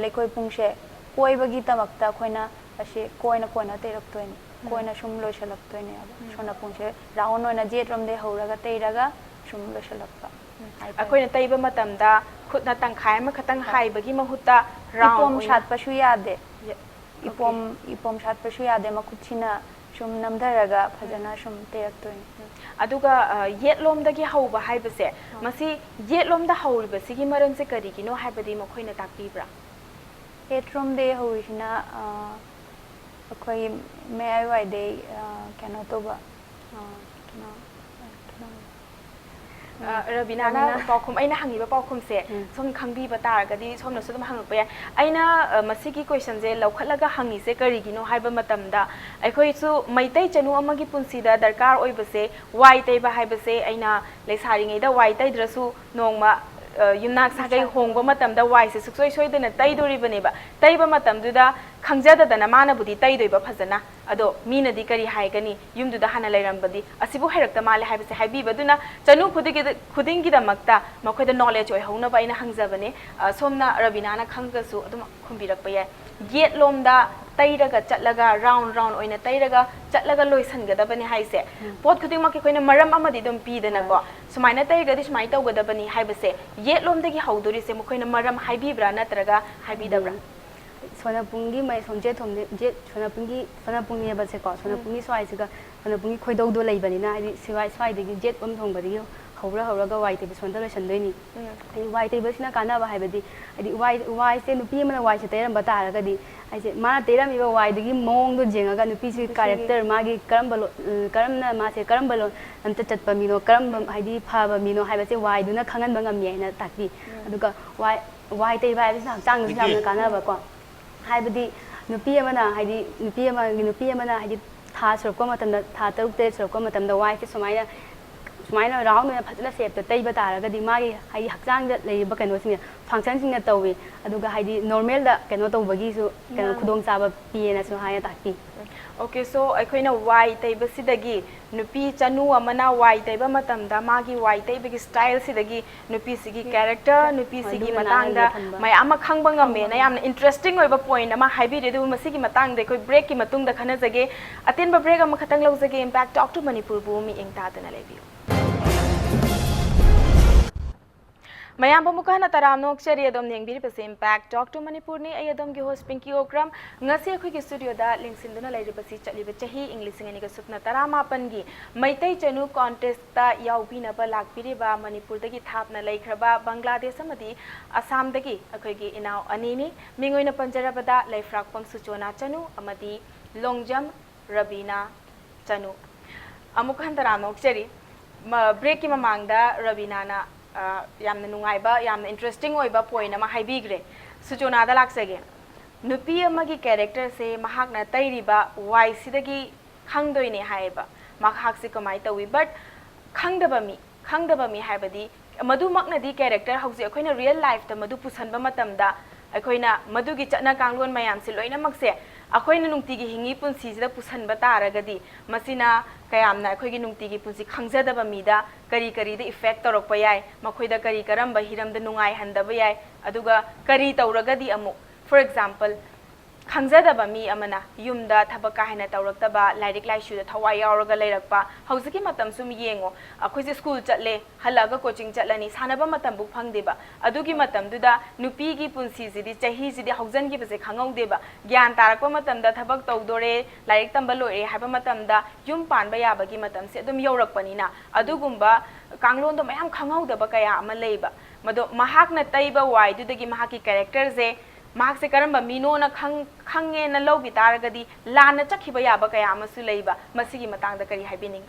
लेकोइ पुंगसे कोइबगी तमक्ता अखोइना असे कोइना तैरक्तोइनी कोइना सुम लोइसलक्तोइनी सोनापुंगसे राउंड ओइना जेट्रोम दे हौरगा तैरगा सुम लोइसलक्पा अखोइना तैबा मतमदा खुदना तंखाय अमा खतंग हाइबगी महुत्ता राउंड इपोम सातपसु यादे इपोम सातपसु यादे मखुचिना सुम नमधरगा फजना सुम तैरक्तोइनी अदुगा येटलोमदगी हौबा हाइबसे मसी येटलोमदा हौरिबसिगी मरमसे करिगिनो हाइबदी मखोइना ताकपीब्रा येटरोम दे हौरिसिना अखोइ मेआइ वाइदे केनो तोबा रबिना पाउखुम अइना हंगिबा पाउखुमसे सोम खंगबीबा तारगदी सोमनसु दम हंगपा या अइना मसिगी क्वेश्चन जे लौखटलगा हंगिसे करिगिनो हाइबा मतमदा अखोइसु मैतै चनु अमगी पुंसीदा दरकार ओइबसे वाइ तैबा हाइबसे अइना लेसारिङैदा वाइ तैद्रसु नोंमा yumnak sagai hongba matamda wai se suksoi soidana taidori baneba taiba matamduda khangjadadana mana budi taidoiba phajana ado mina di kari haigani yumduda hana lairambadi asibu hairakta male haibase haibibaduna chanu khudingi da makta makhoida knowledge oi hona ba ina hangjabane somna rabina na khanggasu adum khumbirakpa ya yet lomda tairaga chatlaga round oina tairaga chatlaga loisangadabani haise pot khuding mak khoina maram amadi dum pidana ko sumaina taigadi sumai tawgadabani haibase yet lomdagi haudori se mukhoina maram haibibra natraga haibidabra Sonapungi mai somje thomde je sonapungi base ko sonapungi swai siga sonapungi khoidou do leibani na ai swai de jet pom thong bari hawra ga wai te sonda le sandoi ni ai wai te basina kana ba haibadi ai wai se nupi mana wai se teram bata ra gadi ai se ma teram iba wai de gi mong do jenga ga nupi si character ma gi karamna ma se karambalo anta chatpa mino karam haidi pha ba mino haiba se wai du na khangan ba ngam ye na takti aduga wai te ba bisna chang na kana ba ko haibadi nupi amana haidi nupi amana haidi tha sorok ko matam da tha taruk te sorok ko matam da wai se sumaina round na phajna shape ta taiba taraga di magi haidi hakchang da lei ba kano sing function sing na tawi aduga haidi normal da kano tawbagi su kano khudong chaba pi na su haya takti Okay, so aikoina wai taiba sidagi nupi chanu amana wai taiba matamda magi wai taiba gi style sidagi nupi sigi character nupi sigi matangda mai ama khangba ngame na yamna interesting oiba point ama haibi redu masigi matangda koi break ki matungda khana jage atenba break ama khatang lawjage impact talk to Manipur bu mi engta tana lebiu Mayam pamukana taram nokchari adom nengbiri pase impact talk to Manipur ni ay adom gi host Pinky Okram ngasi akhoi gi studio da lingsinduna lairi pasi chaliba chahi english ngani ga sutna tarama pangi Meetei Chanu contest ta yaubina ba lakpiri ba Manipur dagi thapna laikhraba Bangladesh amadi Assam dagi akhoi gi inau anini mingoina panjarabada Leiphrakpam Suchona Chanu amadi Longjam Rabina Chanu amukan taram nokchari break ki mamangda Rabina na yamna nungaiba yamna interesting oiba point ama haibigre Suchona da laksage nupi amagi character se mahakna tairiba wai sidagi khangdoine haiba mahak se kamai tawi but khangdaba mi haibadi madu makna di character hausi akoina real life ta madu pusanba matamda akoina madu gi chana kanglon mayam se loina makse akoina nungti gi hingi punsi sida pusanba taragadi masina kayamna akoigi nungti gi punsi khangjadaba mida kari da effect torok payai makhoida kari karamba hiramda nungai handaba yai aduga kari tauragadi amu for example khangjadaba mi amana yumda thabaka haina tauraktaba lairik laishu da thawai yauraga leirakpa hauziki matam sum yengo akhoi school chatle halaga coaching chatlani sanaba matam bu phangdeba adugi matam duda nupi gi punsi sidi chahi sidi haujan gi base khangau gyan tarakpa matam da thabak tawdore lairik tamba loire haba matam da yum panba yabagi matam se adum yaurakpanina adugumba kanglon do mayam khangau daba kaya ama leiba mado mahakna taiba wai dudagi mahaki character je mahak se karamba mino na khange na lobi taragadi lana chakhiba yaba kaya amasu leiba masigi matang da kari haibining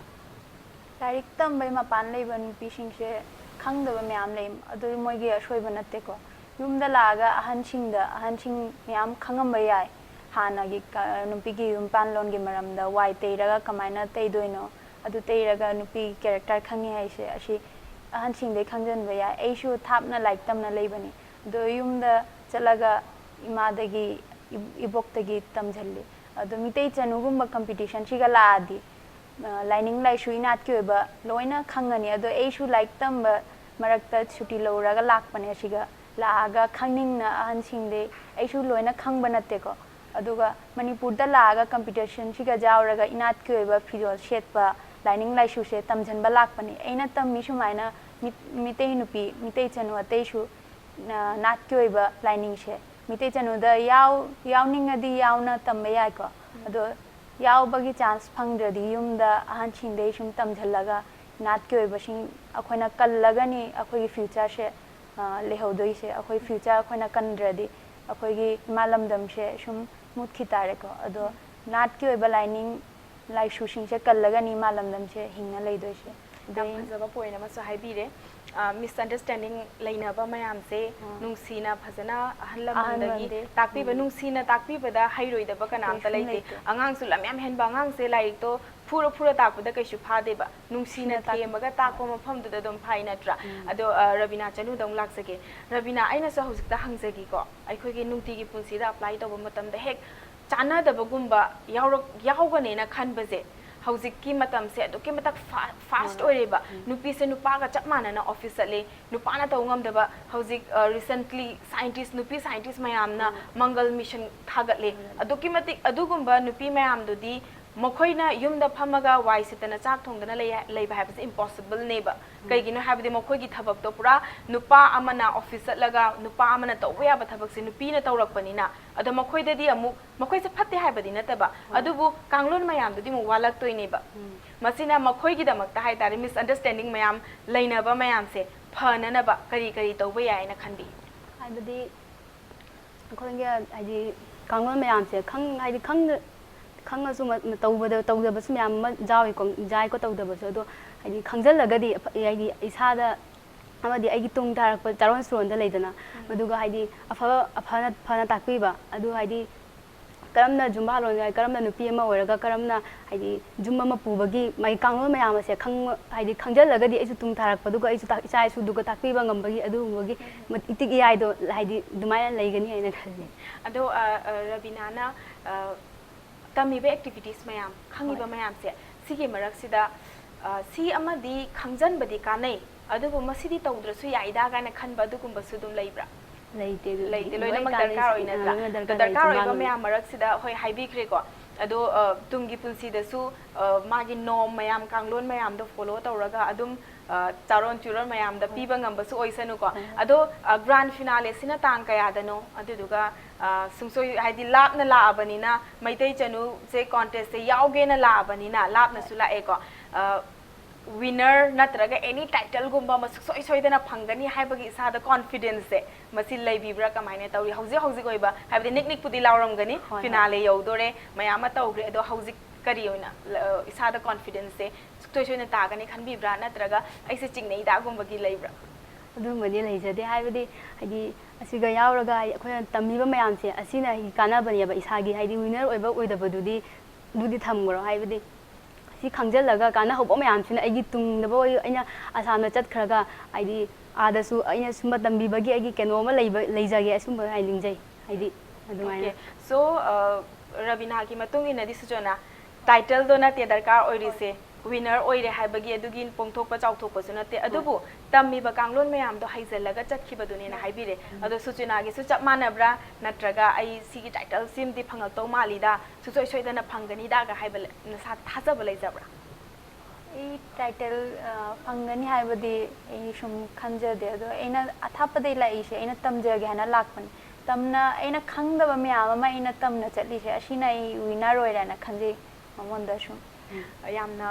Lairik tambai mapan leiba nupi singse khangdaba myam leim adu moigi ashoiba natte ko yumda laga ahansing myam khangamba yai hana gi nupi gi yumpan lon gi maramda wai teiraga kamaina teidoino adu teiraga nupi character khangi haise asi ahansing de khangjanba yai aishu thapna like tamna leibani do yumda chalaga imadagi ibokdagi tamjalli adu Meetei Chanu gumba competition chiga laadi lining laishu inat ki oiba loina khangani adu aishu like tamba marakta chuti loraga lakpane chiga laaga khangning na ahansing de aishu loina khangba natte ko aduga Manipur da laaga competition chiga jawraga inat ki oiba fijol shetpa lining laishu se tamjanba lakpane aina tammi sumaina Meetei Chanu ateishu nat ki oiba lining she Meetei Chanu da yawning adi yawna tamba yai ko ado yawbagi chance phangdradi yumda ahansing de sum tamjhallaga nat ki oiba sing akhoina kallagani akhoi future she lehodoi se akhoi future akhoina kandradi akhoi gi malamdam she sum mutkhi tare ko ado nat ki oiba lining lai shu sing se kallagani malamdam she hingna leidoi se dam jaba point ama so haibire misunderstanding lainaba mayam se nungsina phajana ahal lamandagi Ahal takpiba nungsina takpibada hairoidaba kanamta laite angang su lam yam henba angang se laik to pura pura takpada kaisu phadeba nungsina themaga takpa mafam du dom phai natra ado Rabina Chanu dong laksage Rabina aina so hojikta hangjagi ko aikhoi gi nungti gi punsi da apply to matam da hek chana da bagumba yawgane na khanbaje hojikki matam se ado ki matak fast oreba nupi se nupa ga chapmana na office le nupa na tawngam daba hojik recently nupi scientist mayam na mangal mission thagat le ado ki matik adugumba nupi mayam do di mokoina yumda phamaga wai sitana chak thongdana leiba habis impossible neba kaigino habidi mokoi gi thabak to pura nupa amana office laga nupa amana tawya ba thabak se nupi na tawrakpanina ado mokoi dadi amu mokoi se phatte habadi nataba adubu kanglon mayam dudi mu walak toineba masina mokoi gi damak ta haitari misunderstanding mayam lainaba mayam se phanana ba kari kari tawba yaina khanbi habidi akhoi ga haidi kanglon mayam se haidi khangnasu tawdabas myam jawi ko jai ko tawdabas ado haidi khangjalagadi haidi isada amadi aigi tung tarakpa charon suron da leidana maduga haidi afana takpiba adu haidi karamna jumba lon jai karamna nupi ama oraga karamna haidi jumma ma pubagi mai kanglon mayam ase haidi khangjalagadi aisu tung tarakpa duga aisu tak isai su duga takpiba ngambagi adu ngagi itik yai do haidi dumaya leigani aina khalli ado Rabina na tamibe activities mayam khangiba mayam se sigi marak sida si amadi khangjan badi kanai adubu masidi tawdrasu yaida gana khanba dugumba sudum leibra leite loina mak darkar oina darkar oiba mayam marak sida hoi haibi khre ko ado tungi punsi da su magi norm mayam kanglon mayam do follow tawraga adum charon churon mayam da piba ngamba su oisanu ko ado grand finale sina tang kaya dano aduduga sungsoi haidi lapna laabanina Meetei Chanu se contest se yauge na laabanina lapna su lae ko winner natraga any title gumba masuk soi dana phangani haibagi sada confidence se masi leibibra kamaine tawri hauji goiba haibdi nik pudi lauram gani finale yaudore mayama tawgre ado hauji kari oina isada confidence se soi na tagani khanbibra natraga aise chingnei da gumbagi leibra adumani leijade haibdi haidi asiga yauraga akhoi tamiba mayam se asina hi kana baniya ba isagi haidi winner oiba oidabadudi dudi thamgro haibdi si khangjallaga kana hobo mayam sina aigi tungdaba aina asana chatkhraga haidi adasu aina sumba tambibagi aigi kenoma leijage asumba hailingjai haidi adumaina so Rabina ki matung ina di Suchona title do na te darkar oirise winner oire haibagi adugin pongthokpa chauthokpa sunate adubu tammiba kanglon mayam do haijalaga chakhibadune na haibire ado Suchona gi su chap manabra natraga ai sigi title sim di phangal to malida soi dana phangani da ga haibal na sa thajaba leijabra ei title phangani haibadi ei sum khanjade ado eina athapadai lai se eina tamjage hana lakpani tamna eina khangdaba mayam ma eina tamna chatli se asina ei winner oira na khanje mamonda sum yamna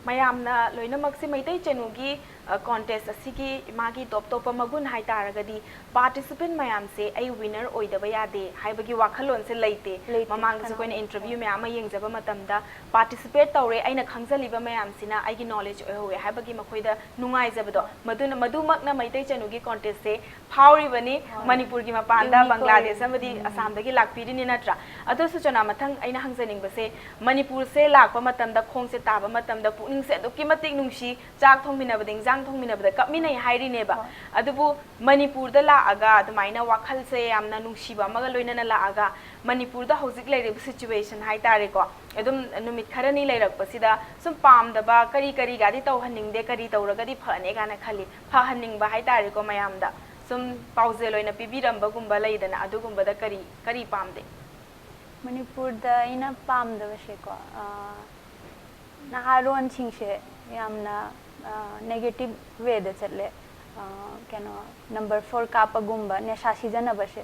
mayamna loinamak si Meetei Chanu gi contest asigi magi top magun hai taragadi participant mayam se ai winner oidaba yade haibagi wakhalon se leite mamang se koina interview mayam ma yengjaba matamda participate tawre aina khangjaliba mayam sina aigi knowledge oihowe haibagi makoida nungai jabado madumak na Meetei Chanu gi contest se phauri bani Manipur gi mapanda Bangladesh amadi Assam dagi lakpiri ni natra ado Suchona mathang aina hangjaning base Manipur se lakpa matamda khong se taba matamda puning se doki matik nungshi chak thongmina bading jang thongmina bada kapmina hairi neba adubu Manipur da la aga adumaina wakhal se yamna nungshi ba maga loina na la aga Manipur da hojik leire situation hai tare ko edum numit kharani leirak pasida sum pam da ba kari gadi taw haning de kari tawraga di phane gana khali pha haning ba hai tare ko mayam da sum pause loina pibiram ba gumba leidana adugumba da kari pam de Manipur da ina pam da se ko naharon chingse yamna negative way da chatle kano number 4 kapa gumba ne shashi jana base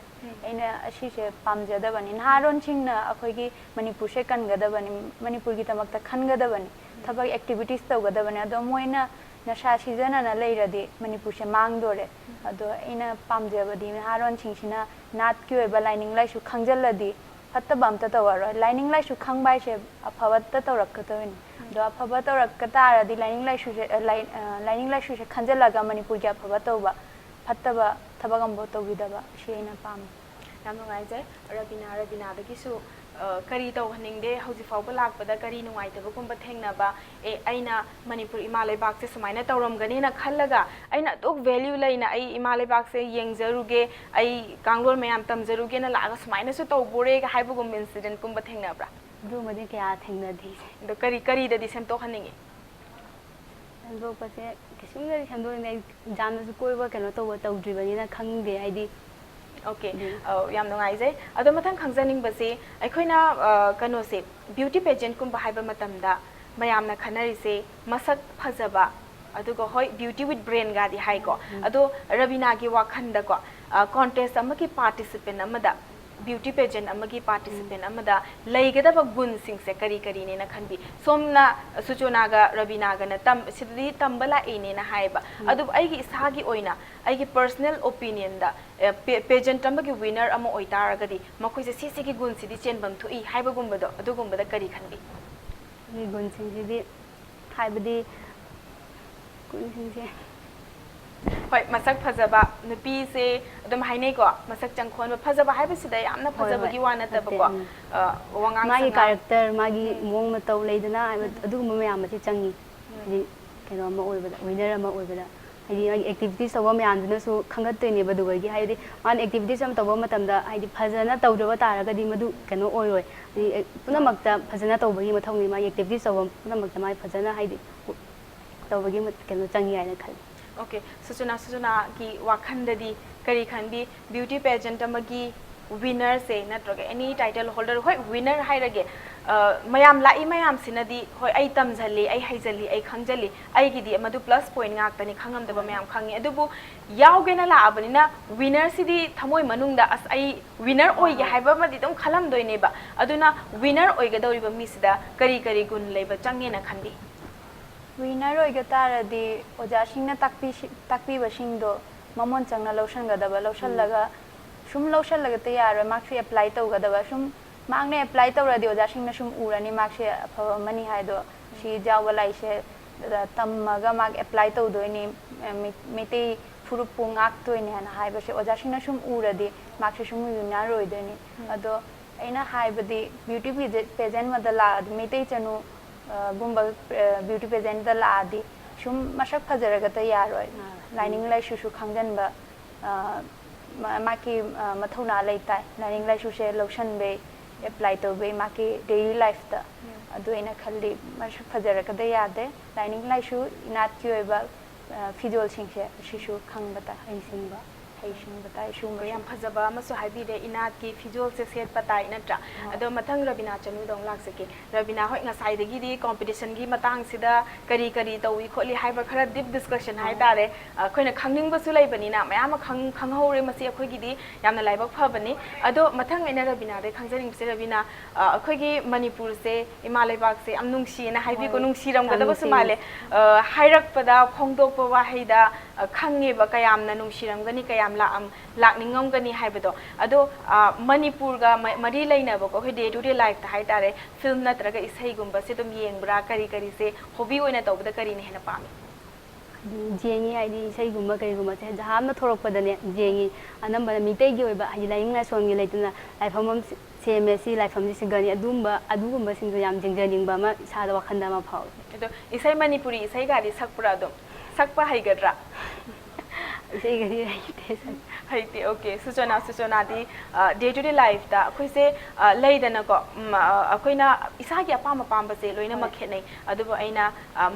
ina ashi se pamjada bani naharon chingna akhoi gi Manipur se kangada bani Manipur gi tamakta khangada bani thabak activities tawgada bani ado moina na shashi jana na leiradi Manipur se mangdore ado ina pamjabadi naharon chingsina nat ki oiba lining lai su khangjalladi fatta bamta tawaro lining lai su khangbai se aphawat ta tawrak ka tawin ꯗꯣ ꯑꯐꯕ ꯇꯧꯔꯛꯀ ꯇꯥꯔꯗꯤ ꯂꯥꯏꯅꯤꯡ ꯂꯥꯏꯁꯨꯁꯦ ꯈꯟꯖꯤꯜꯂꯒ ꯃꯅꯤꯄꯨꯔꯒꯤ ꯑꯐꯕ ꯇꯧꯕ ꯐꯠꯇꯕ ꯊꯕꯛ ꯑꯃꯐꯥꯎ ꯇꯧꯕꯤꯗꯕ ꯁꯤ ꯑꯩꯅ ꯄꯥꯝꯃꯤ ꯌꯥꯝ ꯅꯨꯡꯉꯥꯏꯖꯩ ꯔꯕꯤꯅꯥꯗꯒꯤꯁꯨ ꯀꯔꯤ ꯇꯧꯍꯟꯅꯤꯡꯗꯦ ꯍꯧꯖꯤꯛ ꯐꯥꯎꯕ ꯂꯥꯛꯄꯗ ꯀꯔꯤ ꯅꯨꯡꯉꯥꯏꯇꯕꯒꯨꯝꯕ ꯊꯦꯡꯅꯕ ꯑꯩꯅ ꯃꯅꯤꯄꯨꯔ ꯏꯃꯥ ꯂꯩꯕꯥꯛꯁꯦ ꯁꯨꯃꯥꯏꯅ ꯇꯧꯔꯝꯒꯅꯤꯅ ꯈꯜꯂꯒ ꯑꯩꯅ ꯑꯗꯨꯛ ꯚꯦꯜꯌꯨ ꯂꯩꯅ ꯑꯩ ꯏꯃꯥ ꯂꯩꯕꯥꯛꯁꯦ ꯌꯦꯡꯖꯔꯨꯒꯦ ꯑꯩ ꯀꯥꯡꯂꯣꯟ ꯃꯌꯥꯝ ꯇꯝꯖꯔꯨꯒꯦꯅ ꯂꯥꯛꯑꯒ ꯁꯨꯃꯥꯏꯅꯁꯨ ꯇꯧꯕꯣꯔꯦꯒ ꯍꯥꯏꯕꯒꯨꯝꯕ ꯏꯟꯁꯤꯗꯦꯟꯠꯀꯨꯝꯕ ꯊꯦꯡꯅꯕ꯭ꯔꯥ ꯑꯗꯨꯃꯗꯤ ꯀꯌꯥ ꯊꯦꯡꯅꯗꯦ ꯑꯗꯣ ꯀꯔꯤꯗꯗꯤ ꯁꯦꯝꯗꯣꯛꯍꯟꯅꯤꯡꯉꯤ ꯁꯦꯝꯗꯣꯛꯄꯁꯦ ꯀꯩꯁꯨꯝꯗꯤ ꯁꯦꯝꯗꯣꯛꯅꯤꯡꯉꯥꯏ ꯌꯥꯝꯅꯁꯨ ꯀꯣꯏꯕ ꯀꯩꯅꯣ ꯇꯧꯗ꯭ꯔꯤꯕꯅꯤꯅ ꯈꯪꯗꯦ ꯍꯥꯏꯗꯤ ꯑꯣꯀꯦ ꯌꯥꯝ ꯅꯨꯡꯉꯥꯏꯖꯩ ꯑꯗꯣ ꯃꯊꯪ ꯈꯪꯖꯅꯤꯡꯕꯁꯤ ꯑꯩꯈꯣꯏꯅ ꯀꯩꯅꯣꯁꯦ ꯕ꯭ꯌꯨꯇꯤ ꯄꯦꯖꯦꯟꯠꯀꯨꯝꯕ ꯍꯥꯏꯕ ꯃꯇꯝꯗ ꯃꯌꯥꯝꯅ ꯈꯟꯅꯔꯤꯁꯦ ꯃꯁꯛ ꯐꯖꯕ ꯑꯗꯨꯒ ꯍꯣꯏ ꯕ꯭ꯌꯨꯇꯤ ꯋꯤꯠ ꯕ꯭ꯔꯦꯟꯒꯗꯤ ꯍꯥꯏꯀꯣ ꯑꯗꯣ ꯔꯕꯤꯅꯥꯒꯤ ꯋꯥꯈꯟꯗꯀꯣ ꯀꯣꯟꯇꯦꯁ ꯑꯃꯒꯤ ꯄꯥꯔꯇꯤꯁꯤꯄꯦꯟ ꯑꯃꯗ ꯕ꯭ꯌꯨꯇꯤ ꯄꯦꯖꯦꯟꯠ ꯑꯃꯒꯤ ꯄꯥꯔꯇꯤꯁꯤꯄꯦꯟ ꯑꯃꯗ ꯂꯩꯒꯗꯕ ꯒꯨꯟꯁꯤꯡꯁꯦ ꯀꯔꯤꯅꯦꯅ ꯈꯟꯕꯤ ꯁꯣꯝꯅ ꯁꯨꯆꯣꯅꯥꯒ ꯔꯕꯤꯅꯥꯒꯅ ꯁꯤꯗꯗꯤ ꯇꯝꯕ ꯂꯥꯛꯏꯅꯦꯅ ꯍꯥꯏꯌꯦꯕ ꯑꯗꯨꯕꯨ ꯑꯩꯒꯤ ꯏꯁꯥꯒꯤ ꯑꯣꯏꯅ ꯑꯩꯒꯤ ꯄꯔꯁꯣꯅꯦꯜ ꯑꯣꯄꯤꯅꯤꯌꯟꯗ ꯄꯦꯖꯦꯟꯠ ꯑꯃꯒꯤ ꯋꯤꯅꯔ ꯑꯃ ꯑꯣꯏꯇꯥꯔꯒꯗꯤ ꯃꯈꯣꯏꯁꯦ ꯁꯤꯒꯤ ꯒꯨꯟꯁꯤꯗꯤ ꯆꯦꯟꯐꯝ ꯊꯣꯛꯏ ꯍꯥꯏꯕꯒꯨꯝꯕꯗꯣ ꯑꯗꯨꯒꯨꯝꯕꯗ ꯀꯔꯤ ꯈꯟꯕꯤ ꯒꯨꯟꯁꯤꯡꯁꯤꯗꯤ ꯍꯥꯏꯕꯗꯤ ꯒꯨꯟꯁꯤꯡꯁꯦ ꯍꯣꯏ ꯃꯁꯛ ꯐꯖꯕ ꯅꯨꯄꯤꯁꯦ ꯑꯗꯨꯝ ꯍꯥꯏꯅꯩꯀꯣ ꯃꯁꯛ ꯆꯪꯈꯣꯟꯕ ꯐꯖꯕ ꯍꯥꯏꯕꯁꯤꯗ ꯌꯥꯝꯅ ꯐꯖꯕꯒꯤ ꯋꯥ ꯅꯠꯇꯕꯀꯣ ꯋꯥꯉꯥꯡ ꯃꯥꯒꯤ ꯁꯉꯥꯡ ꯀꯥꯔꯦꯛꯇꯔ ꯃꯥꯒꯤ ꯃꯑꯣꯡ ꯃꯇꯧ ꯂꯩꯗꯅ ꯑꯗꯨꯒꯨꯝꯕ ꯃꯌꯥꯝ ꯑꯁꯤ ꯆꯪꯉꯤ ꯍꯥꯏꯗꯤ ꯀꯩꯅꯣ ꯑꯃ ꯑꯣꯏꯕꯗ ꯋꯤꯅꯔ ꯑꯃ ꯑꯣꯏꯕꯗ ꯍꯥꯏꯗꯤ ꯃꯥꯒꯤ ꯑꯦꯛꯇꯤꯚꯤꯇꯤꯁ ꯇꯧꯕ ꯃꯌꯥꯝꯗꯨꯅꯁꯨ ꯈꯪꯒꯠꯇꯣꯏꯅꯦꯕ ꯑꯗꯨꯒꯤ ꯍꯥꯏꯗꯤ ꯃꯥꯅ ꯑꯦꯛꯇꯤꯚꯤꯇꯤꯁ ꯑꯃ ꯇꯧꯕ ꯃꯇꯝꯗ ꯍꯥꯏꯗꯤ ꯐꯖꯅ ꯇꯧꯗ꯭ꯔꯕ ꯇꯥꯔꯒꯗꯤ ꯃꯗꯨ ꯀꯩꯅꯣ ꯑꯣꯏꯔꯣꯏ ꯍꯥꯏꯗꯤ ꯄꯨꯝꯅꯃꯛꯇ ꯐꯖꯅ ꯇꯧꯕꯒꯤ ꯃꯊꯧꯅꯤ ꯃꯥꯒꯤ ꯑꯦꯛꯇꯤꯚꯤꯇꯤꯁ ꯇꯧꯕ ꯄꯨꯝꯅꯃꯛꯇ ꯃꯥꯒꯤ ꯐꯖꯅ ꯍꯥꯏꯗꯤ ꯇꯧꯕꯒꯤ ꯀꯩꯅꯣ ꯆꯪꯉꯤ ꯍꯥꯏꯅ ꯈꯜꯂꯤ ओके सुचना की वाखंददी करी खनबी ब्यूटी पेजेंट अमगी विनर से नत्रगे एनी टाइटल होल्डर होय विनर हाइरगे मयाम लाई मयाम सिनदी होय आई तमझली आई हाइजली आई खंगजली आई गिदी मदु प्लस पॉइंट ngaktani khangam मयाम खंगी अदुबु यावगेना लाबनिना विनर सिदी थमोय मनुंगदा अस आई विनर ओइगे हाइबा मदि दम खलम दोइनेबा अदुना विनर ओइगदौरिबा मिसिदा करी गुण लेबा चंगेना खंदी विनर होइगे तारदी ओजासिंगना ताकपीबसिंगदो ममोन चंगना लौसनगदबा लौसनलगा सुम लौसनलगा ते यारो मार्क्स एप्लाई तौगदबा सुम मांगने एप्लाई तौरदी ओजासिंगना सुम उरानी मार्क्स अफबा मनी हाइदो सी जावबा लाइसे तम्मगा मार्क एप्लाई तौदोइनी मेते फुरुपु ngaktoइने हना हाइबसे ओजासिंगना सुम उरदी मार्क्स सुम विनर होइदोइनी अदो अइना हाइबदी ब्यूटी पेजेंट मदला मेते चनु गुम्बा ब्यूटी पेजेंट दा लादी सुम मसक फजरगत यारोय लाइनिंग लाइसुसु खंगजनबा माकी मथौना लेताय लाइनिंग लाइसुसे लौसनबे एप्लाई तौबे माकी डेली लाइफ दा अदुइना खल्ली मसक फजरगत यादे लाइनिंग लाइसु इनात की ओइबा फिजोल सिंगसे सिसु खंगबता हैसिंगबा याम फजबा मसु हाइबिरे इनात की फिजोल से सेट पताई नत्रा अदो मथंग रबिना चनु दong लाक्सके रबिना होय ngसाइदगी दी कंपटीशन की मतंग सिदा करी तौई खोली हाइबा खरा डीप डिस्कशन हाइ तारे अखोइना खंगनिंग बसु लैबनिना मयाम खंगहौरे मसि अखोइगी दी यामना लाइबक फबनी अदो मथंग एना रबिना दे खंगजनिंग से रबिना अखोइगी मणिपुर से इमा लेबाक से am nungsiना हाइबि को nungsiramgadabसु माले हाइरकपदा खोंगदोकपा वाहैदा खंगेबा कयामना nungsiramगनी कयाम लाकनिंगमगनी हाइबदो अदो मणिपुर गा मरी लेनाबको होय डे टू डे लाइफ हाइ तारे फिल्म नत्रगा इसैगुंबा से तुम येंगब्रा करी से हॉबी ओइना तौबदा करी ने हेना पामी जेंगी हाइदी इसैगुंबा करिगुंबा से जहामना थोरकपदने जेंगी अनंबना मीतेगी ओइबा हाइदी लाइनिंग सोंगी लेतना लाइफमम सेमेसी लाइफम सिगनी अदुगुंबा सिंगो याम जेंजनिंगबा मा सादा वखंदा मा फाव अदो इसै मणिपुरी इसै गादी सकपुरा दो सकपा हाइगद्रा हाइते ओके सुचना दी डे टू डे लाइफ दा अखोइसे लेदना को अखोइना इसागी अपाम अपाम से लोइना मखेनै अदुबो अइना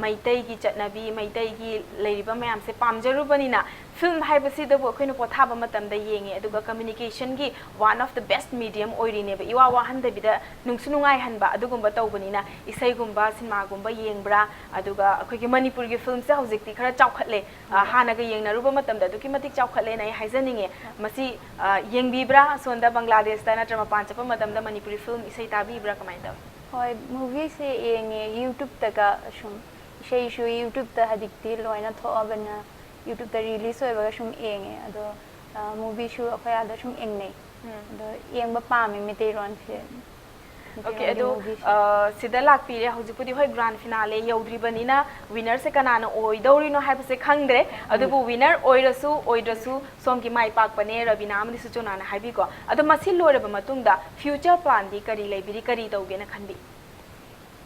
मैतै की चटनबी मैतै की लेरिबा मयाम से पामजरुबनिना फिल्म हाइबसिदबो अखोइना पोथाबा मतमदा येंगे अदुगा कम्युनिकेशन की one of the best medium ओइरिनेबा इवा वाहनदबिदा नुंसु नुंगाइ हनबा अदुगुंबा तौबनिना इसैगुंबा सिनेमागुंबा येंब्रा अदुगा अखोइगी मणिपुर की फिल्म से हौजिकति खरा चावखले हानागा येंगनरुबा मतमदा दुकी मतिक चावखले नै हाइजनिंगे मसी येंगबिब्रा सोंदा बांग्लादेश दा नत्र मपान चपा मतमदा मणिपुरी फिल्म इसै ताबिब्रा कमाइ तौ होय मूवी से येंगे यूट्यूब तका सुम इसैसु यूट्यूब ता हदिकति लोइना थोअबना यूट्यूब ता रिलीज होइबा सुम येंगे अदो मूवी सु अखयादा सुम येंगनै अदो येंगबा पामे मेतेरोन से Okay, ado sida lakpire hojipudi hoi grand finale yaudribanina winner se kanana oidorino haibase khangdre adubu winner oidrasu somgi mai pakpane Rabina amani Suchona na haibi ko ado masi loraba matungda future plan di kari leibiri kari tauge na khanbi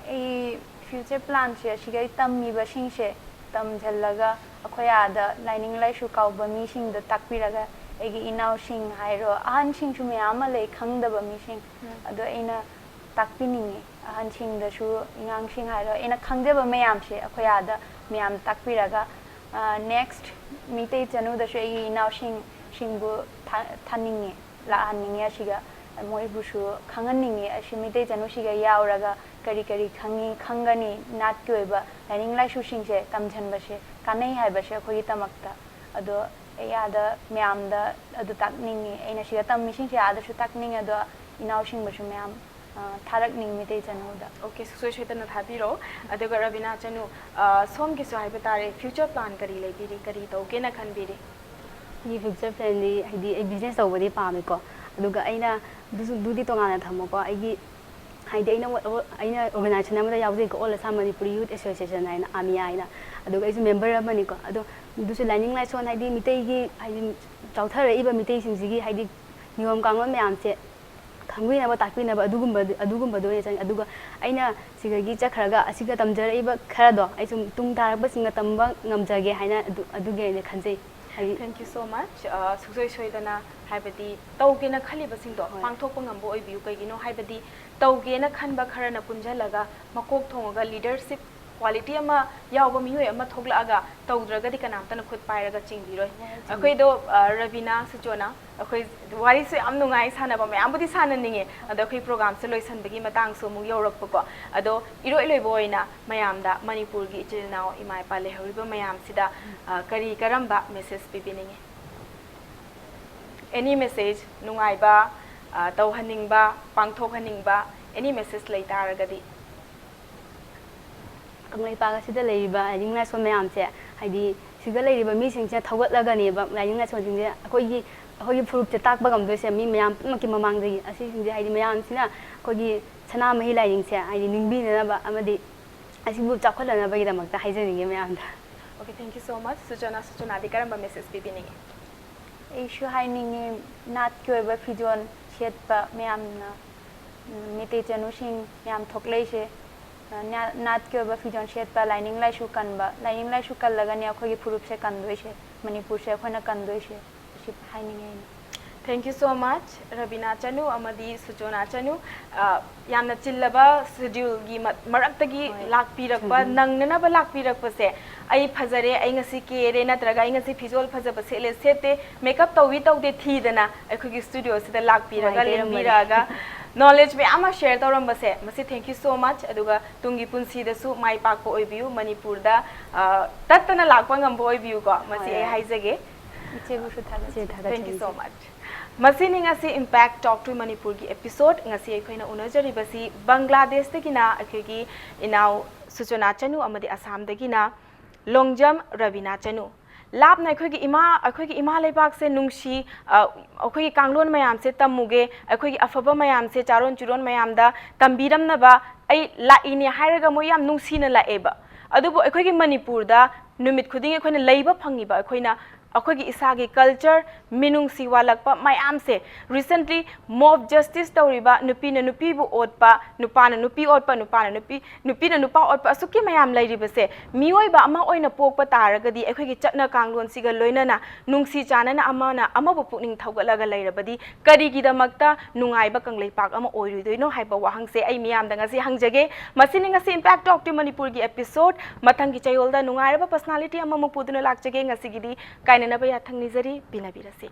ए फ्यूचर प्लान से अशिगा तम्मी बसिंग से तम झल्लगा अखोयादा लाइनिंग लाइसु काउबा मीसिंग द ताकपिरगा एगी इनाउ सिंग हाइरो अहन सिंग सु मयाम ले खंगदबा मीसिंग अदो एना ताकपिनिंगे अहन सिंग दसु इंगांग सिंग हाइरो एना खंगदेबा मयाम से अखोयादा मयाम ताकपिरगा नेक्स्ट मीते चनु दसु एगी इनाउ सिंगबु थानिंगे लाहनिंगे अशिगा मोइबुसु खंगनिंगे अशि मीते चनु सिगा यावरगा करी करी खंगी खंगनी नाट की ओइबा लाइनिंग लाइसु सिंगसे तमझनबसे कानै हाइबसे अखोगी तमक्ता अदो यादा म्यामदा अदो ताकनिंगे एना सिगा तम्मी सिंगसे आदसु ताकनिंगे अदो इनाउ सिंगबसु म्याम थारकनिंग मीते चनुदा ओके सुसोइतना थाबिरो अदुगा रबिना चनु सोम किसु हाइबा तारे फ्यूचर प्लान करी लेबिरी करी तौगे ना खनबिरी ये फ्यूचर प्लान दी हाइदी ए बिजनेस तौबदी पामेको अदुगा अइना दुदी तोंगाना थमोको आइगी हाइदी अइना ऑर्गेनाइजेशन अमदा यावजेको All Assam Manipur Youth Association हाइना आमिया हाइना अदुगा आइसु मेंबर अमनिको अदो दुसु लाइनिंग लाइसोन हाइदी मितेगी हाइदी चाउथरइबा मितेई सिंजिगी हाइदी नियम कांगोन मयामसे खंगुइनाबा ताकपिनाबा अदुगुम्बदो ने चंग अदुगा अइना सिगगी चखरगा असिगा तमजरइबा खरदो आइसु तुंग तारबा सिंगा तंबा ngamjage हाइना अदुगे ने खंजै Thank you so much. Suksoi soidana haibadi tawgena khaliba singdo pangthokpa ngambo oibiu kaigino haibadi tawgena khanba kharana punjalaga makok thonga leadership quality ama yawba miyoi ama thoglaaga tawdraga di kanamtana khut pairaga chingbiroi akhoi do Rabina Suchona akhoi wari se am nungai sanaba mayam budi sananinge ado akhoi program se loisanbagi matang so mu yorokpa ko ado iroi loiboina mayamda Manipur gi chilnao imai pale horiba mayam sida kari karamba message pibininge any message nungai ba tawhaning ba pangthokhaning ba any message leitaragadi कंगलाई पागा सिदा लेरिबा लाइनिंग लाइसोन मयामसे हाइदी सिगा लेरिबा मिसिंगसे थगतलगनेबा लाइनिंग लाइसोन सिंगसे अखोगी फुरुपसे ताकबा गमदोसे मी मयाम पुमकी ममांगदगी असि सिंगसे हाइदी मयामसिना अखोगी सना मही लाइनिंगसे हाइदी निंगबिनबा अमदि असिबु चाखलनबगी दमकता हाइजनिंगे मयामदा Okay, thank you so much. Suchona di karamba message pibininge इशु हाइनिंगे नाट की ओइबा फिजोन शेतपा मयामना मिते चनु सिंग मयाम थोकलेसे नाट के ओइबा फिजोन शेतपा लाइनिंग लाइसु कल्लगनि अखोगी फुरुपसे कंदोइसे मणिपुर से अखोना कंदोइसे सि हाइनिंगे Thank you so much, Rabina Chanu, Amadi Suchona Chanu. Yamna chillaba schedule gi maraktagi lakpirakpa nangnana lakpirakpa se ai phajare ai ngasi kere natraga ai ngasi phizol phajaba sele sete makeup tawi tawde thidana akhoi studio sida lakpiraga lembiraga knowledge me ama share tawramba se masi thank you so much aduga tungi punsi da su mai pakpa oibiu Manipur da tattana lakpa ngambo oibiu ko masi ai haijage इचेबु सुथागा thank you so much. Masini ngasi impact talk to Manipur gi episode ngasi aikoina unajari basi Bangladesh dagina akhigi inau Suchona Chanu amadi Assam dagina Longjam Rabina Chanu labna akhigi ima leibak se nungshi akhigi kanglon mayam se tamuge akhigi afaba mayam se charon churon mayam da tambiram na ba ai la ini hairaga moyam nungsi na la eba adubu akhigi Manipur da numit khuding akoina leiba phangi ba akoina अखोगी इसागी culture मिनुंग सिवालकपा मयाम से रिसेंटली मॉब जस्टिस तौरिबा नुपी न नुपी बु ओटपा नुपा न नुपी ओटपा नुपा न नुपी न नुपा ओटपा असुकी मयाम लैरिबसे मियोइबा अमा ओइना पोकपा तारगदी अखोगी चटना कांगलोन सिगा लोइनना नुंगसी चानना अमाबु पुकनिंग थौगलगा लैरबदी करिगिदमक्ता नुंगाइबा कंगलैपाक अमा ओइरिदोइनो हाइबा वाहंगसे ai miyam da ngasi hangjage masini ngasi impact talk to Manipur gi episode mathangi chayolda nungairaba personality ama mupuduna lakjage ngasi gidi kainana ba yathang nizari binabirase